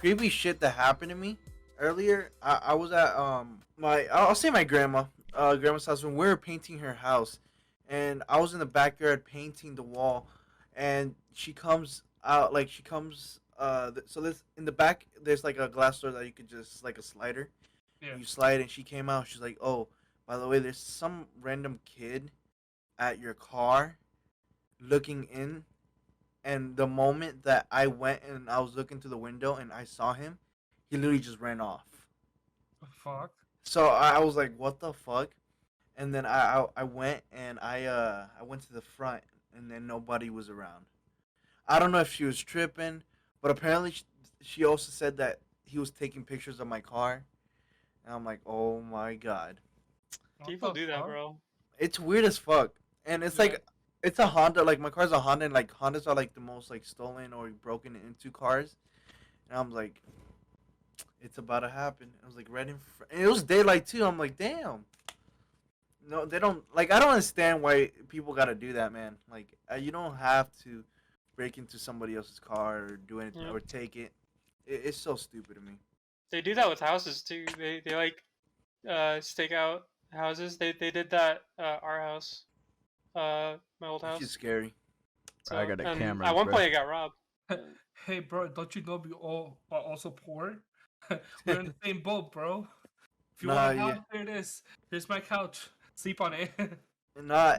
creepy shit that happened to me earlier. I was at I'll say my grandma's house when we were painting her house, and I was in the backyard painting the wall, and she comes out like she comes so there's in the back there's like a glass door that you could just like a slider, Yeah. and you slide, and she came out. She's like, oh, by the way, there's some random kid at your car looking in. And the moment that I went and I was looking through the window and I saw him, he literally just ran off. The fuck? So I was like, what the fuck? And then I went and I went to the front, and then nobody was around. I don't know if she was tripping, but apparently she also said that he was taking pictures of my car. And I'm like, oh my god. What People the do that, fuck? bro. It's weird as fuck. And it's Yeah. like it's a Honda, like my car's a Honda, and like Hondas are like the most like stolen or broken into cars. And I'm like, it's about to happen. I was like, right in front. And it was daylight too. I'm like, damn. No, they don't like. I don't understand why people gotta do that, man. Like, you don't have to break into somebody else's car or do anything Yeah. or take it. It's so stupid to me. They do that with houses too. They like stake out houses. They did that our house, my old It's just house. scary. So, I got a and camera, at one bro. point it got robbed. Hey, bro, don't you know we all are also poor? We're in the same boat, bro. If you want a Nah, house, here it is. Here's my couch. Sleep on it. Nah,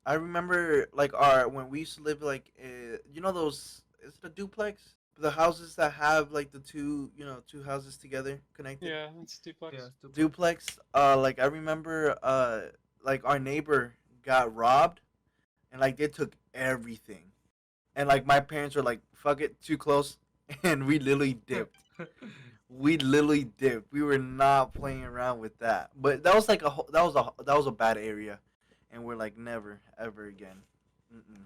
I remember like our when we used to live like you know those is it a duplex? The houses that have like the two houses together connected. Yeah, it's duplex. Yeah, stupid. Duplex. Like I remember like our neighbor got robbed, and like they took everything, and like my parents were like, "Fuck it, too close," and we literally dipped. We literally dipped. We were not playing around with that. But that was like that was a bad area, and we're like never ever again. Mm-mm.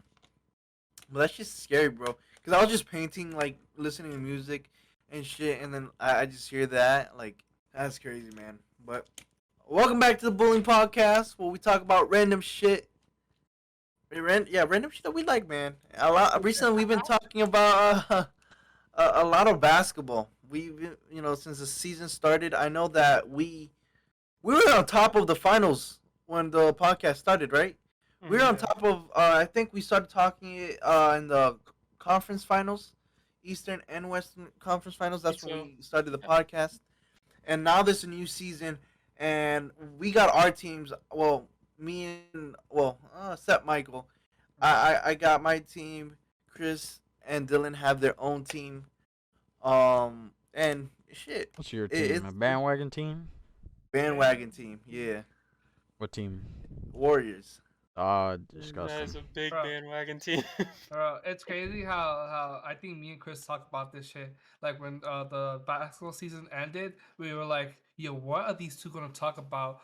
But that's just scary, bro. Cause I was just painting, like listening to music and shit, and then I just hear that. Like that's crazy, man. But welcome back to the Bullying Podcast, where we talk about random shit. Random shit that we like, man. A lot recently, we've been talking about a lot of basketball. We've since the season started. I know that we were on top of the finals when the podcast started, right? We were on Yeah. top of. I think we started talking in the conference finals, Eastern and Western Conference finals. That's when So, we started the yeah. podcast. And now this is a new season, and we got our teams. Well, me and except Michael. I got my team. Chris and Dylan have their own team. And shit, What's your It- team? it's- A bandwagon team? bandwagon team. Yeah, What team? Warriors. Ah, that is disgusting. a big Bro. bandwagon team. Bro, it's crazy how I think me and Chris talked about this shit. Like when the basketball season ended, we were like, "Yo, what are these two gonna talk about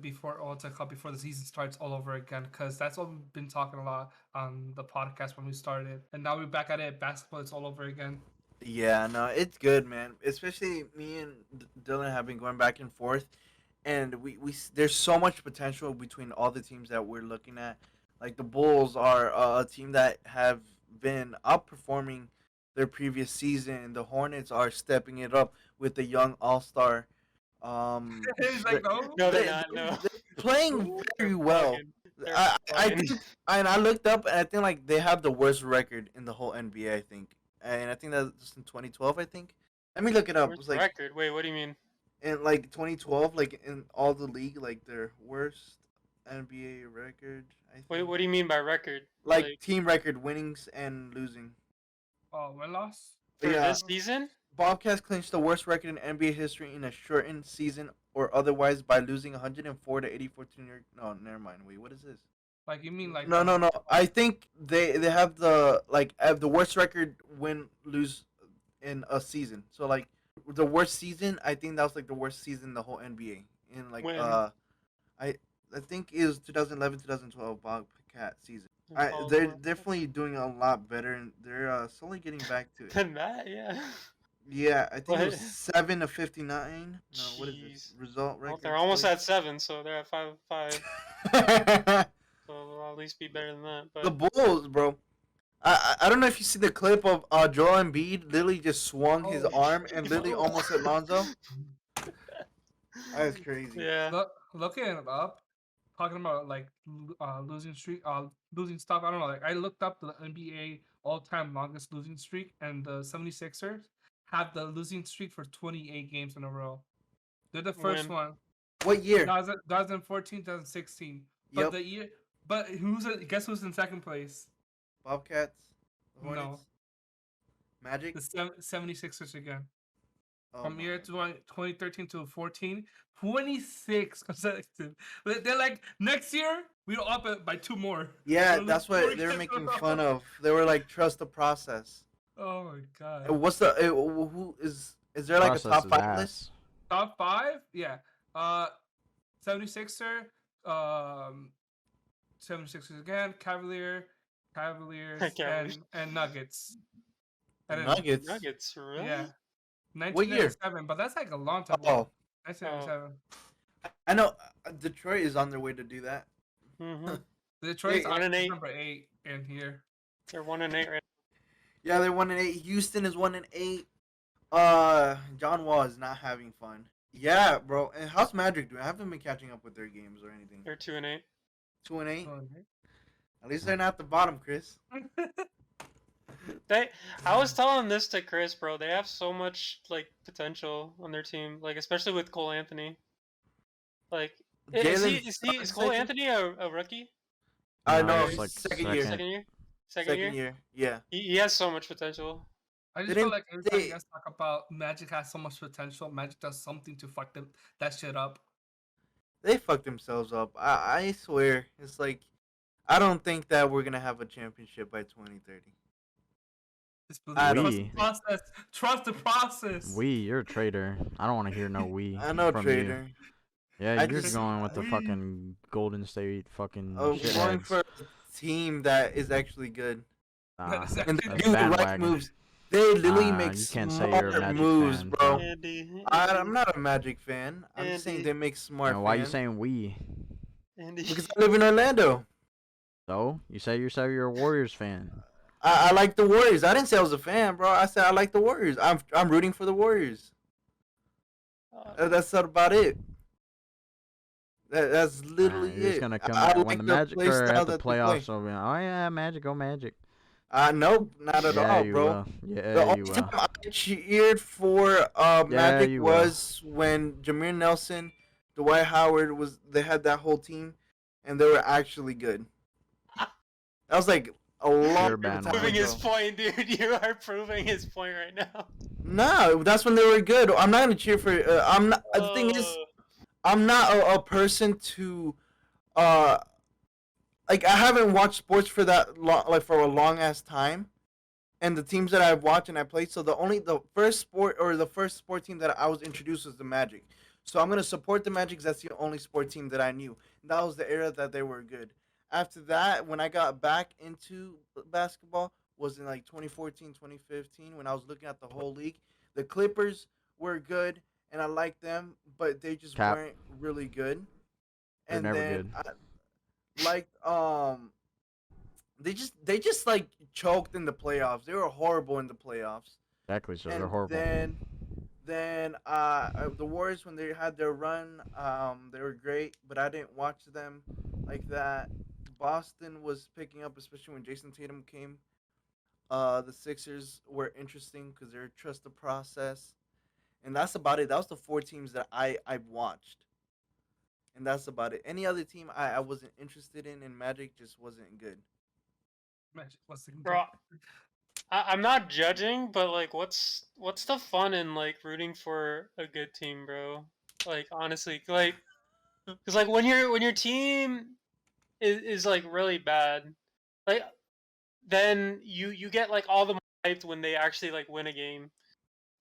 before the season starts all over again?" Because that's what we've been talking a lot on the podcast when we started, and now we're back at it. Basketball, it's all over again. Yeah, no, it's good, man. Especially me and Dylan have been going back and forth, and there's so much potential between all the teams that we're looking at. Like the Bulls are a team that have been outperforming their previous season, and the Hornets are stepping it up with the young All Star. He's like, no. No, they're they- not. No. they're playing very well. Bugging. They're I bugging. think, and I looked up, and I think like they have the worst record in the whole NBA. I think, and I think that's in 2012. I think. Let me look it up. It Worst was like record. Wait, what do you mean? in like 2012, like in all the league, like their worst NBA record. I think. Wait, what do you mean by record? Like team record, winnings and losing. Oh, win loss. for yeah. this season? Bobcats clinched the worst record in NBA history in a shortened season or otherwise by losing 104 to 84 to New York. No, never mind. Wait, what is this? Like you mean like No. I think they have the worst record win lose in a season. So like the worst season, I think that was like the worst season in the whole NBA. In like When? I think it was 2011 2012 Bobcat season. Oh, They're Lord. definitely doing a lot better, and they're slowly getting back to it. Than that, yeah. Yeah, I think it was What? 7 to 59. No, what is this Jeez. result Well, record? they're almost at 7, so they're at 5-5. at. So they'll at least be better than that. The But Bulls, bro. I don't know if you see the clip of Joel Embiid literally just swung his Oh. arm and literally Oh. almost hit Lonzo. That's crazy. Yeah. Looking it up, talking about like losing streak, losing stuff. I don't know. Like I looked up the NBA all-time longest losing streak, and the 76ers have the losing streak for 28 games in a row. They're the first When? one. What year? 2014, 2016. But Yep. the year, guess who's in second place? Bobcats. The No. Hornets. Magic. The 76ers again. Oh From my. year 2013 to 14, 26 consecutive. They're like, next year, we're up by 2 more. Yeah, We'll that's lose what 4 they were games in a making row. fun of. They were like, trust the process. Oh my god. What's the who is there like Process a top is 5 ass. list? Top 5? Yeah. 76er, 76ers again, Cavaliers, and Nuggets. The And then- Nuggets. Nuggets, really? Yeah. What year? 1997, but that's like a long time ago. Oh, 1997. I know. Detroit is on their way to do that. Mm-hmm. Detroit's Wait, 1-8. number 8 in here. They're 1-8 right Yeah, they're 1-8. Houston is 1-8. John Wall is not having fun. Yeah, bro. And how's Magic doing? I haven't been catching up with their games or anything. They're 2-8. 2-8. Oh, At least they're not at the bottom, Chris. I was telling this to Chris, bro. They have so much like potential on their team, like especially with Cole Anthony. Like, is Cole Anthony a rookie? I No, know. it's like Second year. Second year. Second year. Yeah. He has so much potential. I just They feel didn't like every time you say- guys talk about Magic has so much potential, Magic does something to fuck that shit up. They fucked themselves up. I swear. It's like, I don't think that we're gonna have a championship by 2030. Just I believe don't trust the process. Trust the process. You're a traitor. I don't want to hear no we. I know, from trader. You. Yeah, I you're just- going with the fucking Golden State fucking Oh, we're going shitheads. for a team that is actually good. Nah, And they that's do the right bandwagon. moves. They literally Nah, make you can't say you're a smart Magic moves, fan. bro. Andy. I'm not a Magic fan. I'm just saying Andy. they make smart. Now, why you fans. saying we? Andy. Because I live in Orlando. So you say you're a Warriors fan. I like the Warriors. I didn't say I was a fan, bro. I said I like the Warriors. I'm rooting for the Warriors. That's about it. That's literally You're just it. gonna come I out when like the the Magic play are style at the that they play. playoffs. So oh yeah, Magic, go Magic. Nope, not at Yeah, all, you bro. will. The Yeah, only you will. time I cheered for Magic you will. was when Jameer Nelson, Dwight Howard they had that whole team, and they were actually good. That was like a long You're time Proving ago. his point, dude. You are proving his point right now. No, that's when they were good. I'm not gonna cheer for. I'm not. The thing is, I'm not a person to, like I haven't watched sports for that long, like for a long ass time, and the teams that I've watched and I played. So the first sport team that I was introduced was the Magic. So I'm gonna support the Magic 'cause that's the only sport team that I knew. And that was the era that they were good. After that, when I got back into basketball, was in like 2014, 2015 when I was looking at the whole league. The Clippers were good, and I liked them, but they just Cap. weren't really good. They're And never then good. I liked they just like choked in the playoffs. They were horrible in the playoffs. Exactly. So And they're horrible. Then the Warriors when they had their run, they were great, but I didn't watch them like that. Boston was picking up, especially when Jason Tatum came. The Sixers were interesting because they're trust the process, and that's about it. That was the 4 teams that I watched, and that's about it. Any other team I wasn't interested in, and Magic just wasn't good. Magic, what's the Bro, I'm not judging, but like, what's the fun in like rooting for a good team, bro? Like honestly, like, because like when your team is like really bad, like then you get like all the more hyped when they actually like win a game.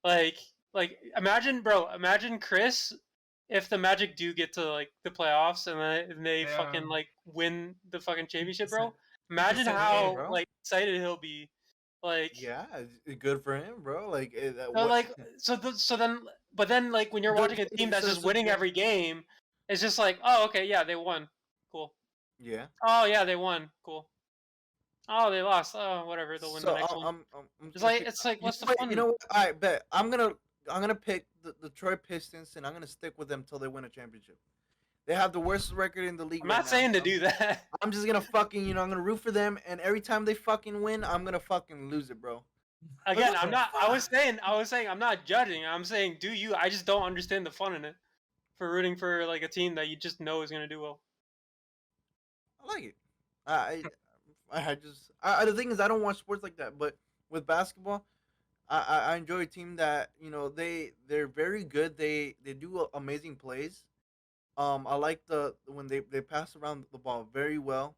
Like imagine Chris if the Magic do get to like the playoffs and they Yeah. fucking like win the fucking championship, bro. It's Imagine insane, how bro. like excited he'll be. Like Yeah, it's good for him, bro. Like but then like when you're Good watching a thing team it that's says just the winning champ- every game, it's just like, oh okay, yeah, they won, cool. yeah. Oh yeah, they won, cool. Oh, they lost. Oh, whatever. They'll win the So next one. I'm It's gonna like pick. what's the You fun? know what? All right, bet. I'm gonna pick the Detroit Pistons, and I'm gonna stick with them till they win a championship. They have the worst record in the league I'm right not now. saying to do that. I'm just gonna fucking, I'm gonna root for them, and every time they fucking win, I'm gonna fucking lose it, bro. Like, Again, what I'm the not. fuck? I was saying I'm not judging. I'm saying do you? I just don't understand the fun in it. For rooting for like a team that you just know is gonna do well. I like it. I the thing is, I don't watch sports like that, but with basketball, I enjoy a team that they're very good. They do amazing plays. I like the when they pass around the ball very well.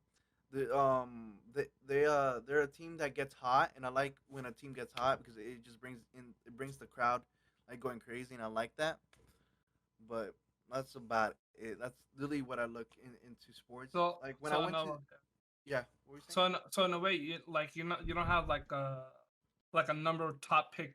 They're a team that gets hot, and I like when a team gets hot because it brings the crowd like going crazy, and I like that. But that's about it. That's really what I look into sports. So Like when I so went to no. yeah, what were you saying? So in a way, you don't have like a number of top pick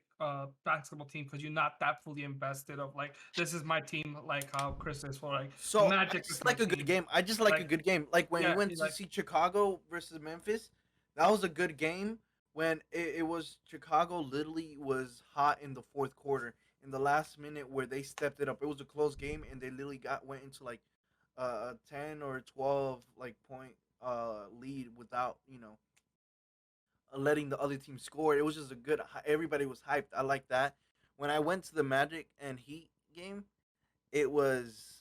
basketball team because you're not that fully invested of like this is my team like how Chris is for like So I Magic is just my like a good team. game. I just like a Like good game. Like when we yeah, went to see Chicago versus Memphis, that was a good game. When it was Chicago literally was hot in the fourth quarter. In the last minute where they stepped it up, it was a close game, and they literally went into like a 10 or 12 like point lead without letting the other team score. It was just a good. Everybody was hyped. I like that. When I went to the Magic and Heat game, it was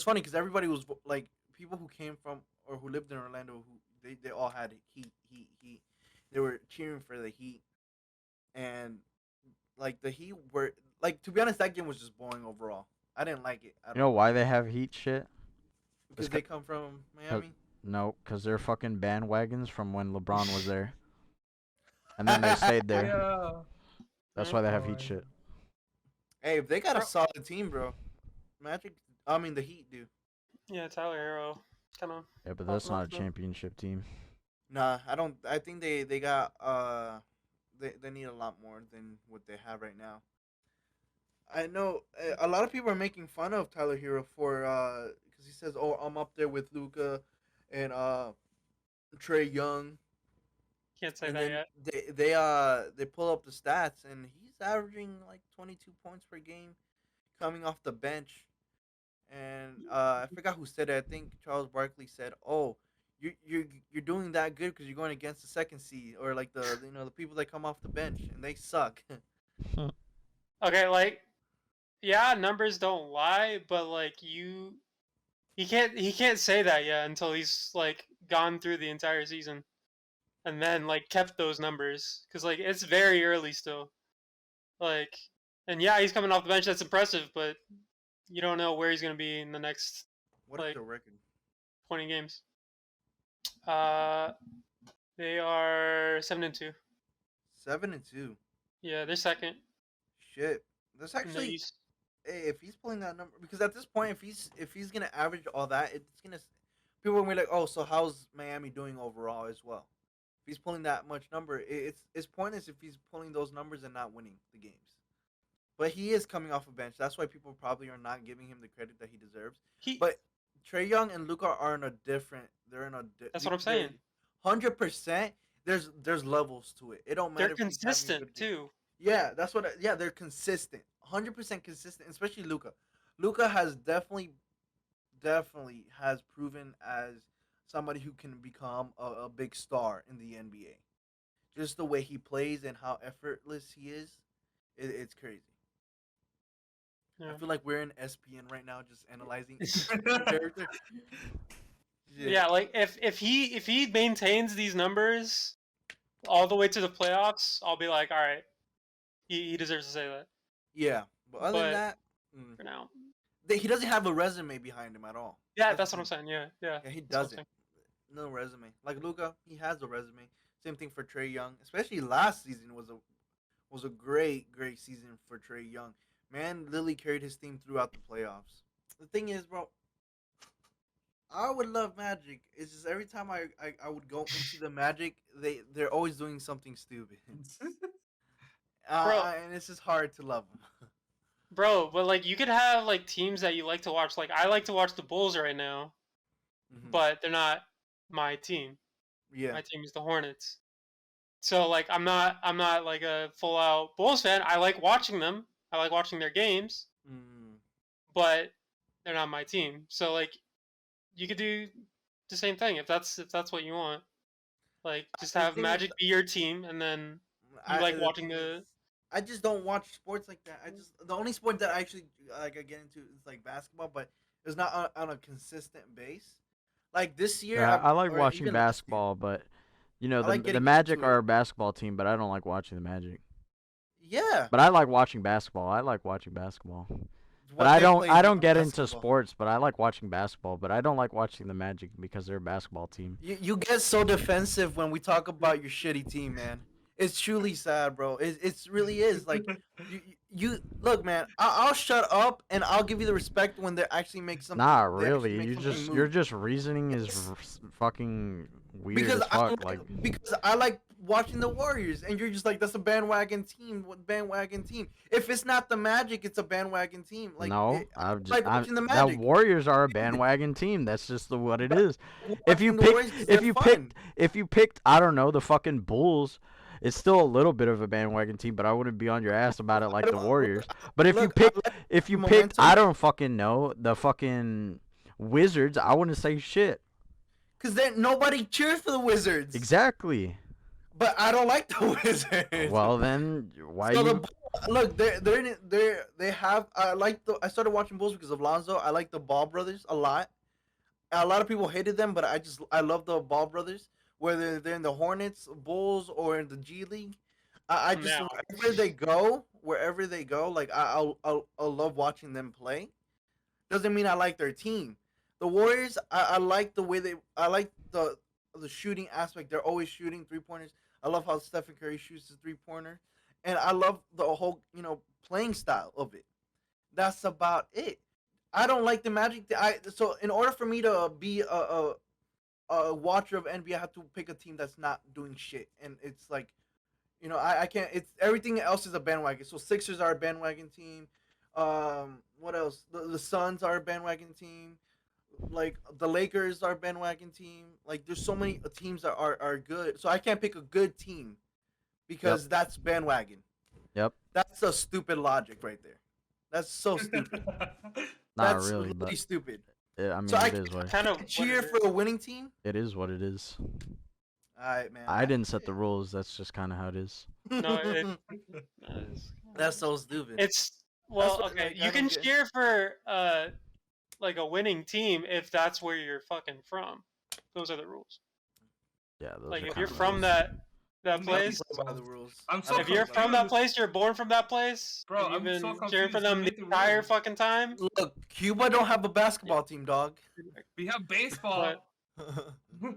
funny because everybody was like people who came from or who lived in Orlando who they all had Heat. They were cheering for the Heat, and like the Heat were like, to be honest, that game was just boring overall. I didn't like it at You know all why they have heat shit? because they come from Miami. No, because they're fucking bandwagons from when LeBron was there. And then they stayed there. yeah. That's why they have Oh, heat shit. Hey, if they got a Bro. solid team, bro, Magic. I mean, the Heat do. Yeah, Tyler Hero, kind of. Yeah, but that's popping not off a though. championship team. Nah, I don't. I think they got they need a lot more than what they have right now. I know a lot of people are making fun of Tyler Hero for because he says, "Oh, I'm up there with Luca and Trey Young," Can't say and that then yet. they pull up the stats, and he's averaging like 22 points per game coming off the bench. And I forgot who said it. I think Charles Barkley said, "Oh, you're doing that good because you're going against the second seed or like the people that come off the bench and they suck." Okay, like yeah, numbers don't lie, but like he can't say that yet until he's like gone through the entire season and then like kept those numbers because like it's very early still. Like, and yeah, he's coming off the bench. That's impressive, but you don't know where he's gonna be in the next What is like the record? 20 games. Uh, they are 7-2. 7-2. Yeah, they're second Shit, that's in the actually, East. hey, if he's pulling that number, because at this point, if he's gonna average all that, it's gonna people are gonna be like, oh, so how's Miami doing overall as well? If he's pulling that much number, it's pointless if he's pulling those numbers and not winning the games. But he is coming off a bench. That's why people probably are not giving him the credit that he deserves. He. But Trey Young and Luca are in a different. They're in a. That's what I'm saying. 100%. There's levels to it. It don't They're matter if he's having a consistent good game. too. Yeah, that's what. Yeah, they're consistent. 100% consistent, especially Luca. Luca has definitely has proven as somebody who can become a big star in the NBA. Just the way he plays and how effortless he is, it's crazy. I Yeah. feel like we're in SPN right now, just analyzing character. Yeah, like if he maintains these numbers all the way to the playoffs, I'll be like, all right, he deserves to say that. Yeah, but other than But that, for now, he doesn't have a resume behind him at all. yeah, that's what I'm saying. Yeah, Yeah, he that's what I'm doesn't. saying. No resume. Like Luca, he has a resume. Same thing for Trey Young. Especially last season was a great season for Trey Young. Man, Lily carried his team throughout the playoffs. The thing is, bro, I would love Magic. It's just every time I would go into the Magic, they're always doing something stupid. Bro, And it's just hard to love them. bro, but like you could have like teams that you like to watch. Like I like to watch the Bulls right now, Mhm. but they're not my team. Yeah. My team is the Hornets. So like I'm not like a full out Bulls fan. I like watching them. I like watching their games, Mm. but they're not my team. So like you could do the same thing if that's what you want. Like just The have thing is, Magic be your team, and then you I like the watching thing is, the. I just don't watch sports like that. The only sport that I actually like I get into is like basketball, but it's not on a consistent base. Like this year, Yeah, I like or watching even last year, basketball, but you know I like the getting Magic into are it. a basketball team, but I don't like watching the Magic. Yeah, But I like watching basketball. I like watching basketball. But what they play is I not don't get into basketball. sports, but I like watching basketball, but I don't like watching the Magic because they're a basketball team. You get so defensive when we talk about your shitty team, man. It's truly sad, bro. It's really is. Like you look, man. I'll shut up and I'll give you the respect when they actually make something. Nah, They actually really. make something Your move. just reasoning is Yes. fucking weird Because as fuck. because I like watching the Warriors, and you're just like that's a bandwagon team. What bandwagon team? If it's not the Magic, it's a bandwagon team. Like No, I like watching the the Magic. Warriors are a bandwagon team. That's just what it But is. If you watching the pick Warriors because they're fun. if you picked I don't know the fucking Bulls, it's still a little bit of a bandwagon team, but I wouldn't be on your ass about it I like the don't Warriors. But look. I like if the you picked momentum I don't fucking know the fucking Wizards, I wouldn't say shit. because then nobody cheers for the Wizards. Exactly. But I don't like the Wizards. Well then, why So you? look, they have. I started watching Bulls because of Lonzo. I like the Ball brothers a lot. A lot of people hated them, but I love the Ball brothers. Whether they're in the Hornets, Bulls, or in the G League, I just Now. wherever they go, like I'll love watching them play. Doesn't mean I like their team. The Warriors, I like the way I like the shooting aspect. They're always shooting 3-pointers. I love how Stephen Curry shoots the 3-pointer, and I love the whole playing style of it. That's about it. I don't like the Magic. So in order for me to be a watcher of NBA, I have to pick a team that's not doing shit, and it's like I can't. It's everything else is a bandwagon. So Sixers are a bandwagon team. What else? The Suns are a bandwagon team. Like the Lakers are a bandwagon team. Like there's so many teams that are good. So I can't pick a good team because that's bandwagon. Yep. That's a stupid logic right there. That's so stupid. Not That's really, but stupid. I mean So it is what Kind of cheer what it for a winning team. it is. What it is. All right, man. I didn't set the rules. That's just kind of how it is. No, is. That's so stupid. It's well, what, okay. like, I You can don't get- cheer for like a winning team if that's where you're fucking from. Those are the rules. Yeah, those Like are if kinda you're the from rules. that I'm not place, playing by the rules. I'm so if you're confused. from that place, you're born from that place, Bro, and you've I'm so been cheering for confused. Who them the made the entire rules? fucking time. Look, Cuba don't have a basketball team, dog. We have baseball. But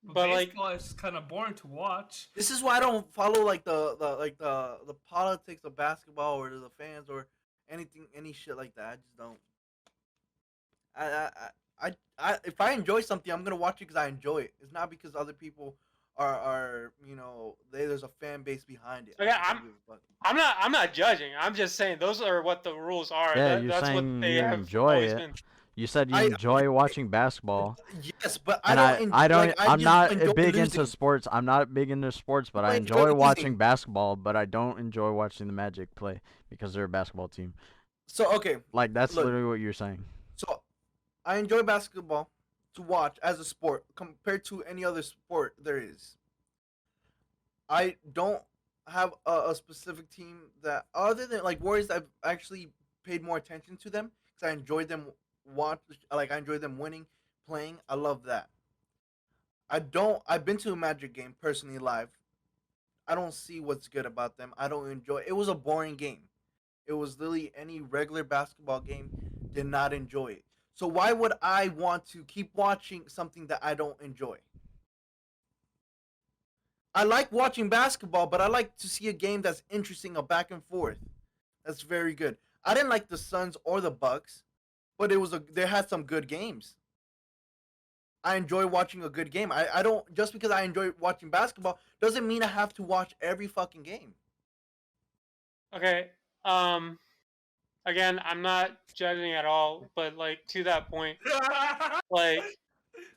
But like, baseball is kind of boring to watch. This is why I don't follow like the politics of basketball or the fans or any shit like that. I just don't. If I enjoy something, I'm gonna watch it because I enjoy it. It's not because other people are there's a fan base behind it. Okay, I don't give a fuck. I'm not judging. I'm just saying those are what the rules are. Yeah, you're That's saying what they you have enjoy always it. been. You said you I- enjoy watching basketball, Yes, but and I don't. I'm just not enjoy big losing. into sports. I'm not big into sports, but I I enjoy enjoy losing. watching basketball. But I don't enjoy watching the Magic play because they're a basketball team. So okay, Like that's Look. literally what you're saying. so I enjoy basketball to watch as a sport compared to any other sport there is. I don't have a specific team that other than like Warriors. I've actually paid more attention to them because I enjoyed them I enjoyed them winning, playing. I love that. I don't. I've been to a Magic game personally live. I don't see what's good about them. I don't enjoy. It was a boring game. It was literally any regular basketball game. Did not enjoy it. So why would I want to keep watching something that I don't enjoy? I like watching basketball, but I like to see a game that's interesting, a back and forth. That's very good. I didn't like the Suns or the Bucks, but they had some good games. I enjoy watching a good game. I don't just because I enjoy watching basketball doesn't mean I have to watch every fucking game. Okay. Again, I'm not judging at all, but like to that point, like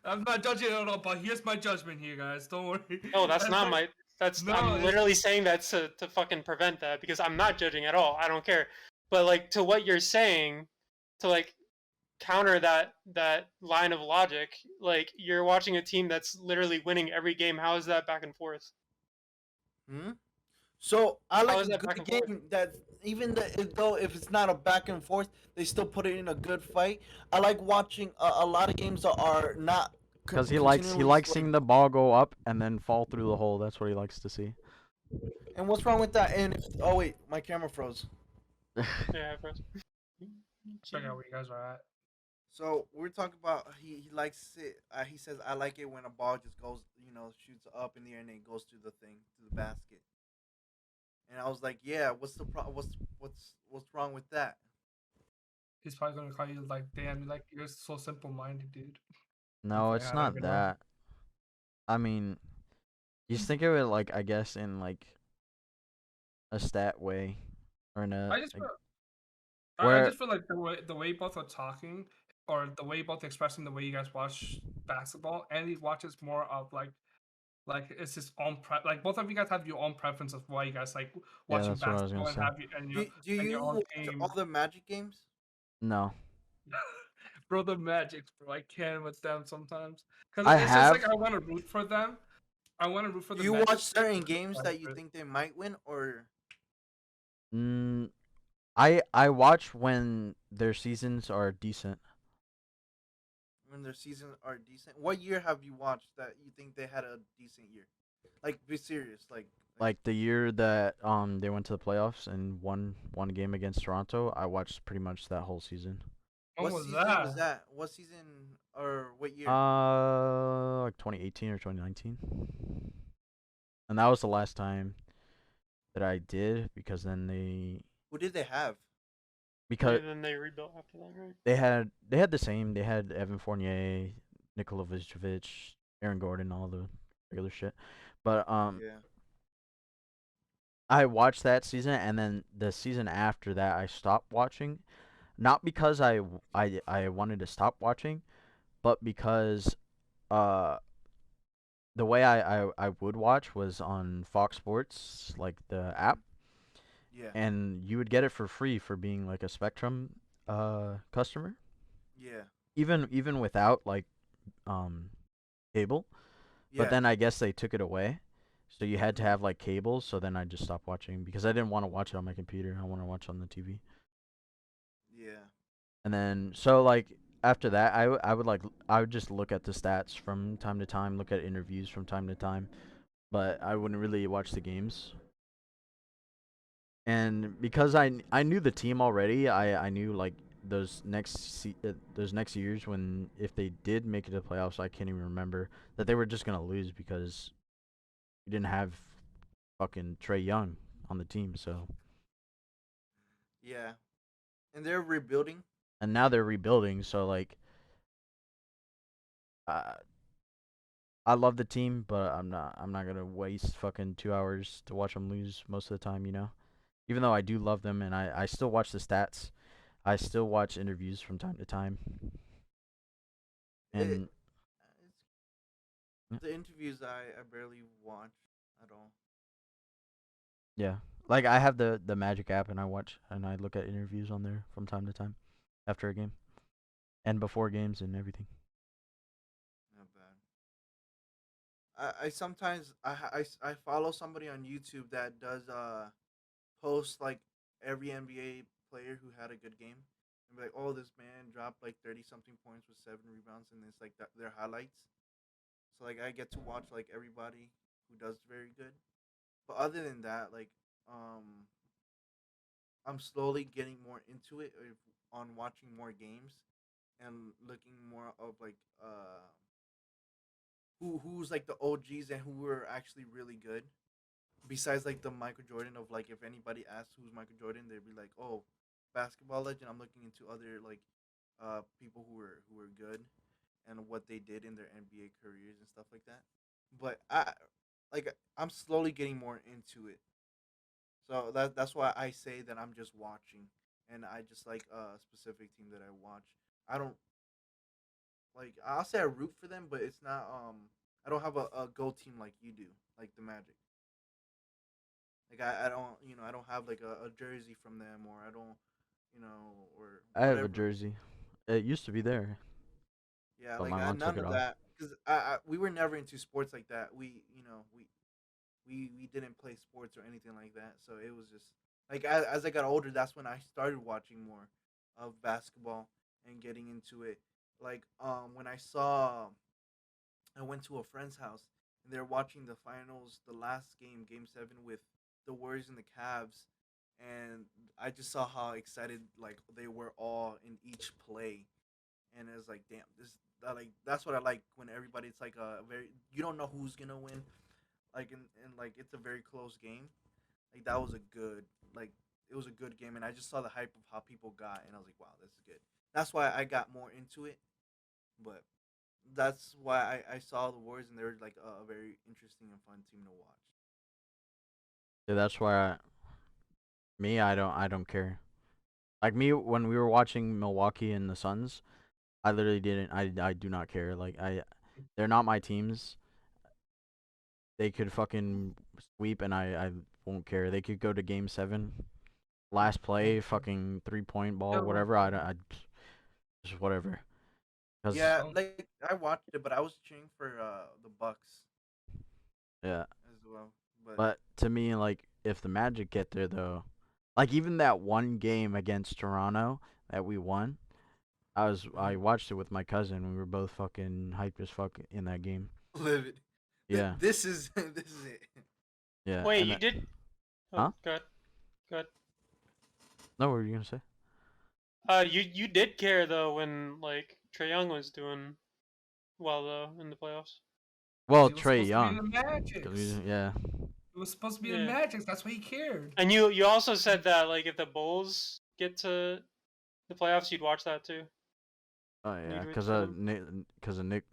I'm not judging at all, but here's my judgment here, guys. Don't worry. No, that's And, not like, my. That's no, I'm it's literally saying that to fucking prevent that because I'm not judging at all. I don't care. But like to what you're saying, to like counter that line of logic, like you're watching a team that's literally winning every game. How is that back and forth? Hmm? So I How like is a that back good and forth? game that even though if it's not a back and forth, they still put it in a good fight. I like watching a lot of games that are not Because he continually likes like. seeing the ball go up and then fall through the hole. That's what he likes to see. And what's wrong with that? And if, oh wait, my camera froze. Yeah, bro. check out where you guys are at. So we're talking about he likes it. He says I like it when a ball just goes, shoots up in the air and it goes to the thing, to the basket. And I was like, yeah, what's the what's wrong with that? He's probably gonna call you like, damn, like you're so simple minded, dude. No, Like, it's I don't not even know. that. I mean, you just think of it like I guess in like a stat way, or in a I just like, feel, I where just feel like the way you both are talking, or the way you both expressing the way you guys watch basketball, and he watches more of like it's his own like both of you guys have your own preference of why you guys like yeah, watching that's what I was gonna basketball and say. have you Do and you your own watch all team. the Magic games? No, Bro, the Magic, bro, I can't with them sometimes because I it's just like have. I want to root for them. I want to root for Do the you Magic. watch certain But games that you think they might win, or Mm, I watch when their seasons are decent. when their seasons are decent? What year have you watched that you think they had a decent year? Like, be serious. Like Like the year that they went to the playoffs and won one game against Toronto, I watched pretty much that whole season. when what was season was that? that? What season or what year? Like 2018 or 2019. And that was the last time that I did because then Who did they have? because And then they rebuilt after that, right? they had the same. They had Evan Fournier, Nikola Vucevic, Aaron Gordon, all the regular shit. But Yeah. I watched that season and then the season after that I stopped watching. Not because I wanted to stop watching, but because uh the way I would watch was on Fox Sports, like the app, Yeah. and you would get it for free for being like a Spectrum customer, Yeah. even without like um cable. But Yeah. then I guess they took it away. So you had to have like cable, so then I just stopped watching because I didn't want to watch it on my computer. I want to watch it on the TV. Yeah. And then so like after that, I would like I would just look at the stats from time to time, look at interviews from time to time, but I wouldn't really watch the games. And because I knew the team already, I knew like those next years when if they did make it to the playoffs, I can't even remember that they were just gonna lose because we didn't have fucking Trey Young on the team. So Yeah. And they're rebuilding. and now they're rebuilding. So like uh, I love the team, but I'm not gonna waste fucking 2 hours to watch them lose most of the time. You know, even though I do love them and I still watch the stats. I still watch interviews from time to time. It, And the interviews I barely watch at all. yeah, like I have the Magic app and I watch and I look at interviews on there from time to time after a game and before games and everything. Not bad. I sometimes I follow somebody on YouTube that does post like every NBA player who had a good game and be like, oh, this man dropped like 30 something points with 7 rebounds, and it's like their highlights. So like I get to watch like everybody who does very good. But other than that, like I'm slowly getting more into it on watching more games and looking more of like who's like the OGs and who were actually really good. Besides like the Michael Jordan of like if anybody asks who's Michael Jordan, they'd be like, oh, basketball legend. I'm looking into other like people who were good and what they did in their NBA careers and stuff like that. But I'm slowly getting more into it. So that's why I say that I'm just watching and I just like a specific team that I watch. I don't like I'll say I root for them, but it's not I don't have a go team like you do, like the Magic. Like I don't I don't have like a jersey from them, or I don't or I have a whatever. jersey. It used to be there, Yeah, but like my mom took none it of off. that because we were never into sports like that. We didn't play sports or anything like that. So it was just like as I got older, that's when I started watching more of basketball and getting into it. Like when I went to a friend's house and they're watching the finals, the last game, Game 7 with the Warriors and the Cavs, and I just saw how excited like they were all in each play, and it's like, damn, like that's what I like when everybody. It's like a very you don't know who's gonna win, like and like it's a very close game. Like that was a good like it was a good game, and I just saw the hype of how people got, and I was like, wow, this is good. That's why I got more into it, but that's why I saw the Warriors, and they were like a very interesting and fun team to watch. Yeah, that's why I don't care. Like me when we were watching Milwaukee and the Suns, I literally didn't. I do not care. Like they're not my teams. They could fucking sweep, and I won't care. They could go to Game 7, last play, fucking 3-point ball, Yo, whatever. I just whatever. Cause Yeah, don't like I watched it, but I was cheering for the Bucks yeah, as well. But but to me, like if the Magic get there though, like even that one game against Toronto that we won, I mhm, watched it with my cousin. We were both fucking hyped as fuck in that game. live it. Yeah, This is this is it. yeah, Wait, and you that, did? Oh, huh? good, good. No, what were you gonna say? You did care though when like Trae Young was doing well though in the playoffs. Well, he was Trey supposed to be in Young. the 'Cause Magics. yeah, It was supposed to be the Yeah, Magics. That's why he cared. and you also said that like if the Bulls get to the playoffs, you'd watch that too. oh And yeah, you'd root for them. cause of Nick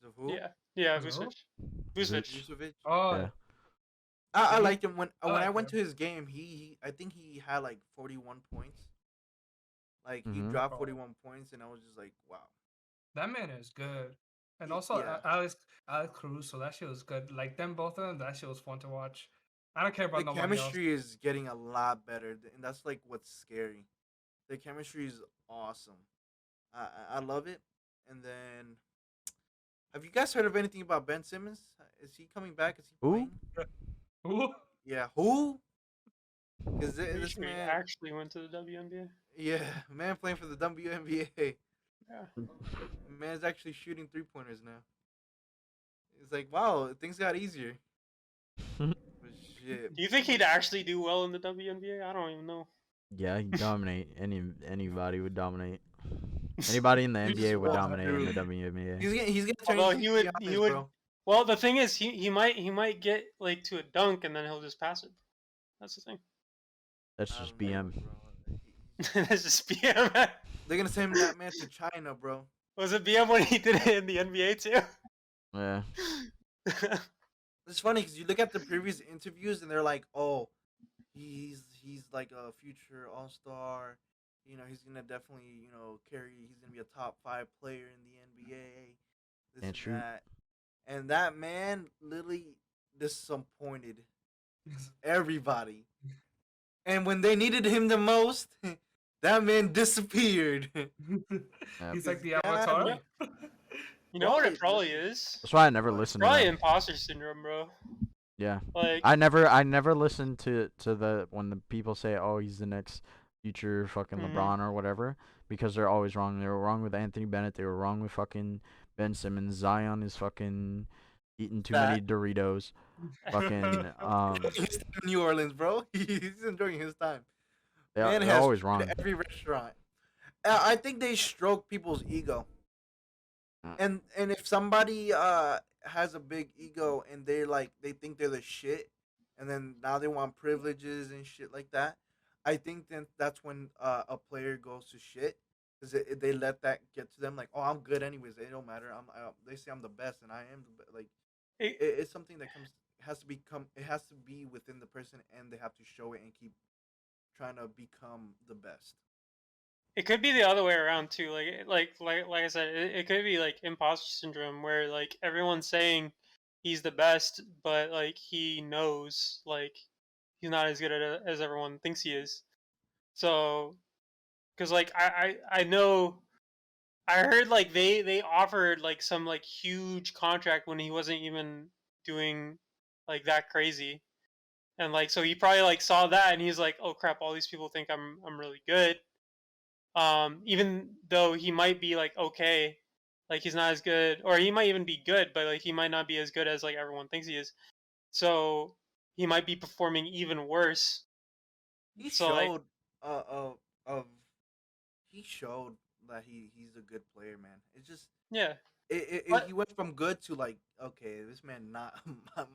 So who? Yeah, yeah, Was it who? Vucevic. Vucevic. Vooch. Vucevic. Oh, Yeah. yeah, I he. liked him I when I like went him. to his game. I think he had like 41 points. Like he Mhm. dropped Oh, 41 points, and I was just like, wow. that man is good. And He, also yeah, Alex Caruso, that shit was good. Like them both of them, that shit was fun to watch. I don't care the about nobody else. chemistry is getting a lot better, and that's like what's scary. The chemistry is awesome. I love it. And then, have you guys heard of anything about Ben Simmons? Is he coming back? Is he Who? playing? Who? Yeah, who? Because Pretty this sure he man, actually went to the WNBA. yeah, man playing for the WNBA. Yeah. Man's actually shooting 3 pointers now. It's like, wow, things got easier. But shit. Do you think he'd actually do well in the WNBA? I don't even know. Yeah, he dominate. Anybody would dominate. Anybody in the You NBA just would want dominate in to. the WNBA. He's gonna turn Although into he would he Giannis, would bro. well the thing is he might get like to a dunk and then he'll just pass it. That's the thing. That's I just don't know, BM. bro. That's just BM. They're gonna send that man to China, bro. Was it BM when he did it in the NBA too? Yeah. It's funny because you look at the previous interviews and they're like, "Oh, he's like a future All Star. He's gonna definitely carry. He's gonna be a top 5 player in the NBA. This Can't and shoot. that." And that man literally disappointed everybody. And when they needed him the most, that man disappeared. Yeah. He's like Because the God, you Avatar. know, you know what it probably literally, is? That's why I never what? It's listened to probably them. imposter syndrome, bro. Yeah. Like, I never listened to the when the people say, "Oh, he's the next future fucking mhm. LeBron or whatever," because they're always wrong. They were wrong with Anthony Bennett. They were wrong with fucking Ben Simmons. Zion is fucking eating too many Fat. Doritos. Fucking His time in New Orleans, bro. He's enjoying his time. Man they're has always food wrong. at every restaurant. I think they stroke people's ego. And if somebody has a big ego and they think they're the shit, and then now they want privileges and shit like that, I think then that's when a player goes to shit because they let that get to them. Like, oh, I'm good anyways. It don't matter. They say I'm the best, and I am like it, it's something that has to be within the person, and they have to show it and keep trying to become the best. it could be the other way around too. Like I said, it could be like imposter syndrome, where like everyone's saying he's the best, but like he knows like he's not as good at it as everyone thinks he is. So, because like I know I heard like they offered like some like huge contract when he wasn't even doing like that crazy, and like so he probably like saw that and he's like, oh crap, all these people think I'm really good. Even though he might be like okay, like he's not as good, or he might even be good, but like he might not be as good as like everyone thinks he is. So he might be performing even worse. He So like showed of he showed that he's a good player, man. It's just yeah, he but went from good to like, okay, this man not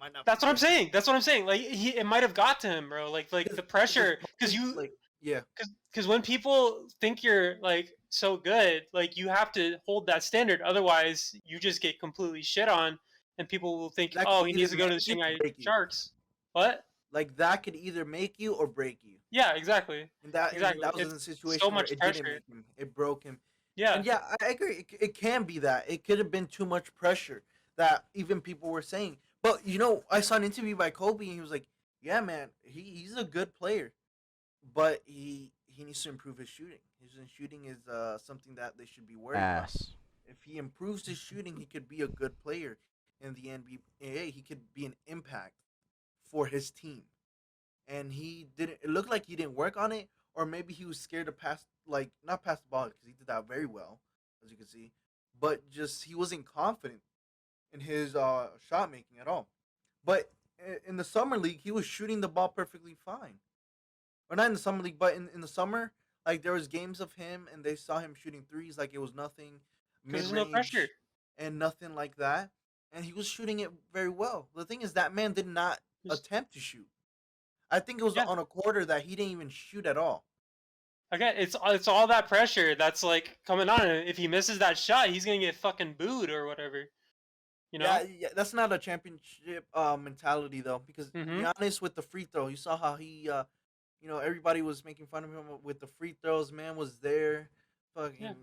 might not be that's what I'm good. saying. That's what I'm saying. Like it might have got to him, bro. Like the Because pressure, because most, you like, yeah, because when people think you're like so good, like you have to hold that standard. Otherwise, you just get completely shit on, and people will think, that oh, could he either needs to go to the make you or Shanghai break you. Sharks. What? Like that could either make you or break you. Yeah, exactly, And exactly. that was It's a so situation where much it didn't pressure. make him, it broke him. Yeah, And yeah, I agree. It can be that it could have been too much pressure that even people were saying. But you know, I saw an interview by Kobe, and he was like, "Yeah, man, he's a good player, but he needs to improve his shooting. His shooting is something that they should be worried about. Ass. If he improves his shooting, he could be a good player in the NBA. He could be an impact for his team." And he didn't. It looked like he didn't work on it, or maybe he was scared to pass, like not pass the ball because he did that very well, as you can see, but just he wasn't confident in his shot making at all. But in the summer league, he was shooting the ball perfectly fine, or not in the summer league, but in the summer, like there was games of him, and they saw him shooting threes like it was nothing, because mid there's no pressure. range, and nothing like that, and he was shooting it very well. The thing is, that man did not There's, attempt to shoot. I think it was yeah, on a quarter that he didn't even shoot at all. again, it's all that pressure that's like coming on him. If he misses that shot, he's gonna get fucking booed or whatever. You Yeah, know? yeah, that's not a championship mentality though. Because to be Mm-hmm. honest, with the free throw, you saw how he, everybody was making fun of him with the free throws. Man was there, Yeah, fucking,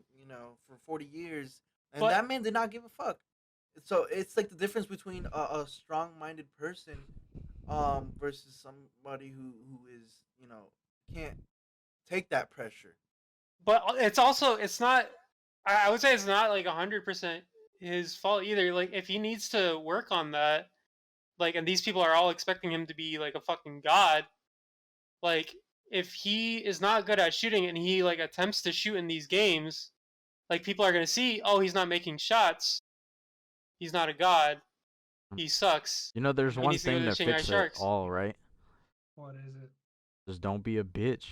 for 40 years, and but that man did not give a fuck. So it's like the difference between a strong-minded person, versus somebody who is, can't take that pressure. it's also it's not. I would say it's not like 100% his fault either. Like if he needs to work on that, like, and these people are all expecting him to be like a fucking god. Like if he is not good at shooting and he like attempts to shoot in these games, like people are gonna see, oh, he's not making shots. He's not a god. He sucks. You know, there's He one needs to go to thing the to Shanghai fix it Sharks. all, right? What is it? Just don't be a bitch.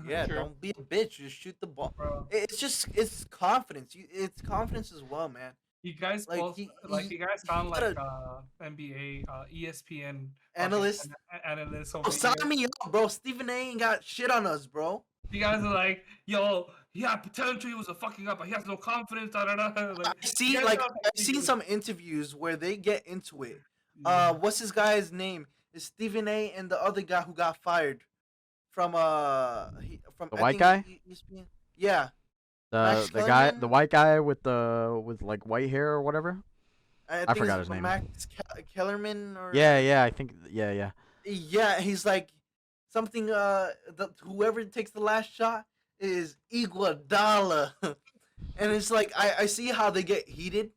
Yeah, True. don't be a bitch. Just shoot the ball. Bro, It's confidence. It's confidence as well, man. you guys Like both like you guys he sound got like a NBA ESPN fucking analyst. analysts Oh, over sign here. me up, bro. Stephen A. ain't got shit on us, bro. You guys are like, yo, yeah, potentially he was a fucking up, but he has no confidence. Da, da, da. Like, I you see, guys like sound like I've seen some interviews where they get into it. yeah. What's this guy's name? It's Stephen A. and the other guy who got fired from from The I white think guy? ESPN. Yeah, The Max the guy, the Kellerman. white guy with like white hair or whatever. I I think it's forgot his name. Max Kellerman or Yeah, yeah, I think yeah. yeah. He's like something. Whoever takes the last shot is Iguodala, and it's like I see how they get heated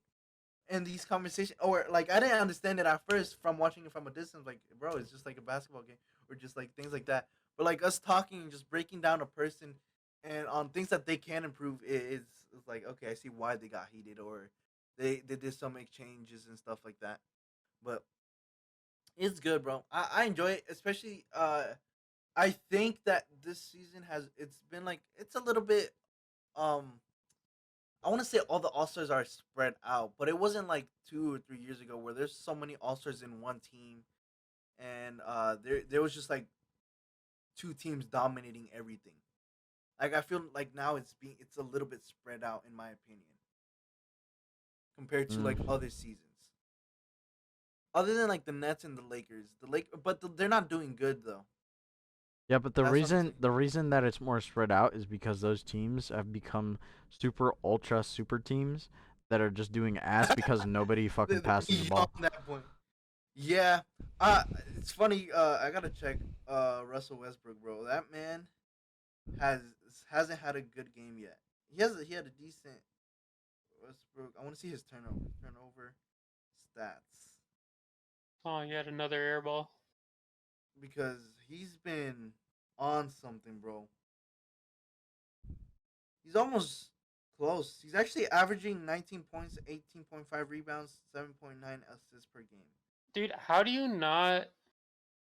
in these conversations, or like I didn't understand it at first from watching it from a distance. Like, bro, it's just like a basketball game, or just like things like that. But like us talking and just breaking down a person and on things that they can improve, it's like, okay, I see why they got heated, or they did some exchanges and stuff like that. But it's good, bro. I enjoy it, especially I think that this season it's been like it's a little bit um I want to say all the All Stars are spread out, but it wasn't like 2 or 3 years ago where there's so many All Stars in one team, and there was just like two teams dominating everything. Like I feel like now it's a little bit spread out in my opinion compared to like Mm. other seasons. Other than like the Nets and the Lakers, but they're not doing good though. Yeah, but the That's what I'm saying. reason that it's more spread out is because those teams have become super ultra super teams that are just doing ass because nobody fucking passes the Yeah, ball. on that point. Yeah. It's funny. I gotta check. Russell Westbrook, bro. That man has hasn't had a good game yet. He had a decent Westbrook. I want to see his turnover stats Oh, you had another air ball. because he's been on something, bro. He's almost close. He's actually averaging 19 points, 18.5 rebounds, 7.9 assists per game. Dude, how do you not?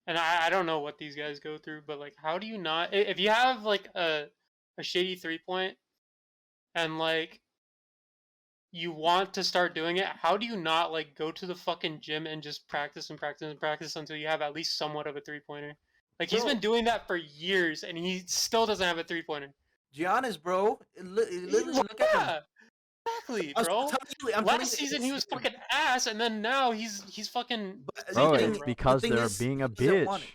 And I don't know what these guys go through, but like, how do you not? If you have like a shady 3-point and like you want to start doing it, how do you not like go to the fucking gym and just practice and practice and practice until you have at least somewhat of a 3-pointer? Like he's Bro, been doing that for years and he still doesn't have a 3-pointer. Giannis, bro. Literally, look at him. Yeah, exactly, I'm bro. telling you, I'm telling Last you, season it's he was him. fucking ass, and then now he's fucking But Bro, the sleeping, it's thing, bro. because the thing they're is, being a he doesn't want it. bitch.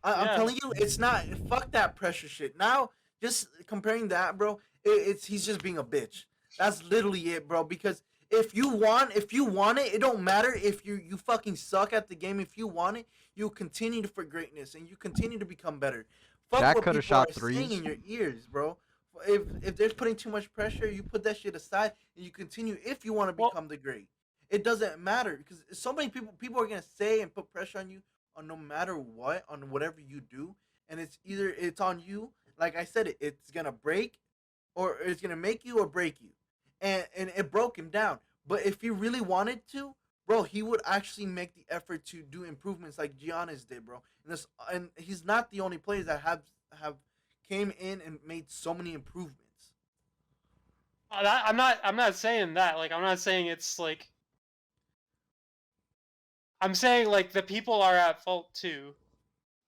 I'm Yeah. telling you, it's not. Fuck that pressure shit. Now, just comparing that, bro. It's he's just being a bitch. That's literally it, bro. Because if you want it, it don't matter if you fucking suck at the game. If you want it, you continue for greatness and you continue to become better. Fuck Shaq what could have people are shot saying threes. in your ears, bro. If there's putting too much pressure, you put that shit aside and you continue. If you want to Well, become the great, it doesn't matter because so many people are gonna say and put pressure on you on no matter what on whatever you do, and it's either it's on you. Like I said, it's gonna break, or it's gonna make you or break you, and it broke him down. But if he really wanted to, bro, he would actually make the effort to do improvements like Giannis did, bro. And he's not the only players that have came in and made so many improvements. I'm not saying that. Like I'm not saying it's like I'm saying like the people are at fault too.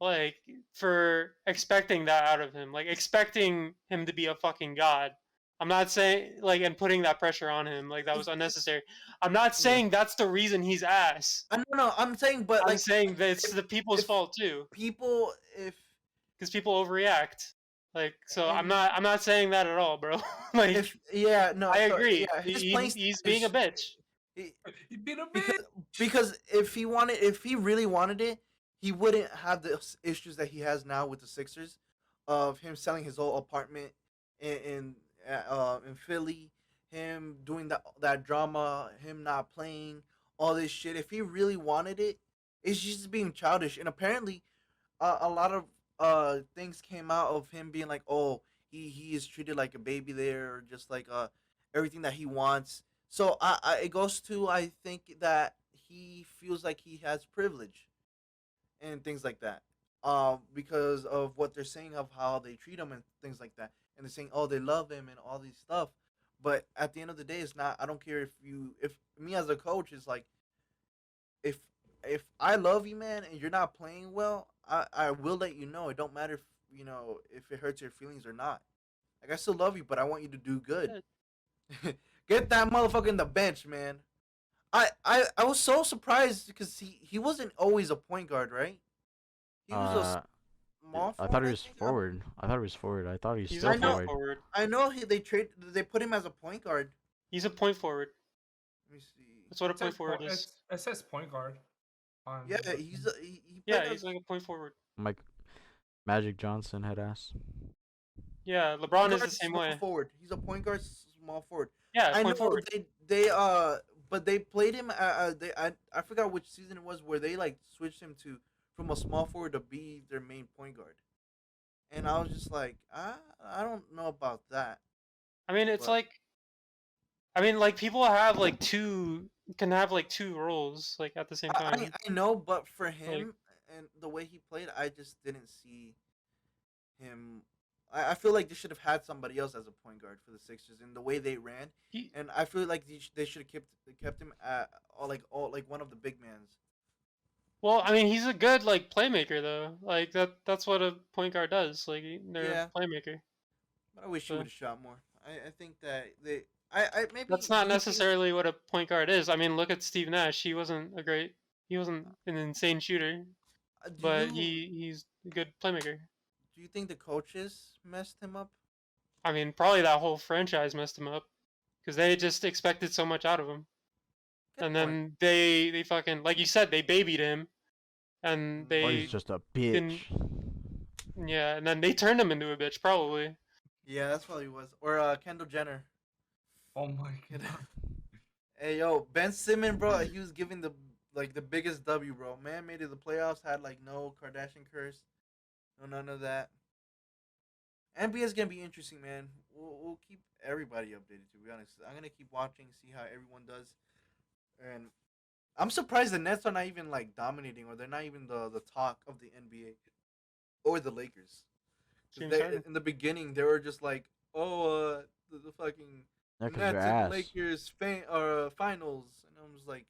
Like for expecting that out of him. Like expecting him to be a fucking god. I'm not saying like and putting that pressure on him like that was unnecessary. I'm not Yeah. saying that's the reason he's ass. I don't know. I'm saying, but I'm like, saying that it's if the people's if fault too people, if because people overreact. Like so and I'm not saying that at all, bro. Like if yeah, no, I so agree. yeah, his playing style He's being a is bitch. he, You beat a because bitch. because if he really wanted it, he wouldn't have the issues that he has now with the Sixers, of him selling his whole apartment in Philly, him doing that drama, him not playing, all this shit. If he really wanted it, it's just being childish. And apparently, a lot of things came out of him being like, oh, he is treated like a baby there, or just like everything that he wants. So it goes to, I think that he feels like he has privilege and things like that. Because of what they're saying of how they treat him and things like that, and they're saying, oh, they love him and all these stuff. But at the end of the day, it's not. I don't care if me as a coach is like, if if I love you, man, and you're not playing well, I will let you know. It don't matter if if it hurts your feelings or not. Like, I still love you, but I want you to do good. Get that motherfucker in the bench, man. I was so surprised because he wasn't always a point guard, right? He was a Uh, small I forward, thought he I was think. forward. I thought he was forward. I thought he's He's still a I know, point forward. forward. I know. They put him as a point guard. He's a point forward. Let me see. That's what a It says, point forward is. it says point guard. On Yeah, the he played Yeah, as he's like a point forward. Mike Magic Johnson had ass. Yeah, point LeBron is guard, the same small way. forward. He's a point guard, small forward. Yeah, I point know forward. but they played him. I forgot which season it was where they like switched him to from a small forward to be their main point guard, and I was just like, I don't know about that, I mean, it's but like I mean, like people have like can have like two roles like at the same time. I know, but for Like him and the way he played, I just didn't see him. I feel like they should have had somebody else as a point guard for the Sixers in the way they ran, he, and I feel like they should have kept him at all like one of the big mans. well, I mean, he's a good like playmaker though. Like that's what a point guard does. Like they're Yeah, a playmaker. but I wish he So would have shot more. I think that I that's maybe not he thinks. necessarily what a point guard is. I mean, look at Steve Nash. He wasn't an insane shooter, Do but you he's a good playmaker. Do you think the coaches messed him up? I mean, probably that whole franchise messed him up because they just expected so much out of him, Good and point. then they fucking like you said they babied him, and Mm. Or he's they just a didn't. bitch. Yeah, and then they turned him into a bitch probably. Yeah, that's what he was. Or Kendall Jenner. Oh my Kid- god. Hey yo, Ben Simmons, bro. He was giving the biggest W, bro. Man made it to the playoffs. Had like no Kardashian curse, no none of that. NBA is gonna be interesting, man. We'll keep everybody updated. To be honest, I'm gonna keep watching, see how everyone does, and I'm surprised the Nets are not even like dominating, or they're not even the talk of the NBA or the Lakers. Because James they Harden. in the beginning they were just like, oh, the fucking Yeah, 'cause they're Nets and ass. Lakers finals, and I was like,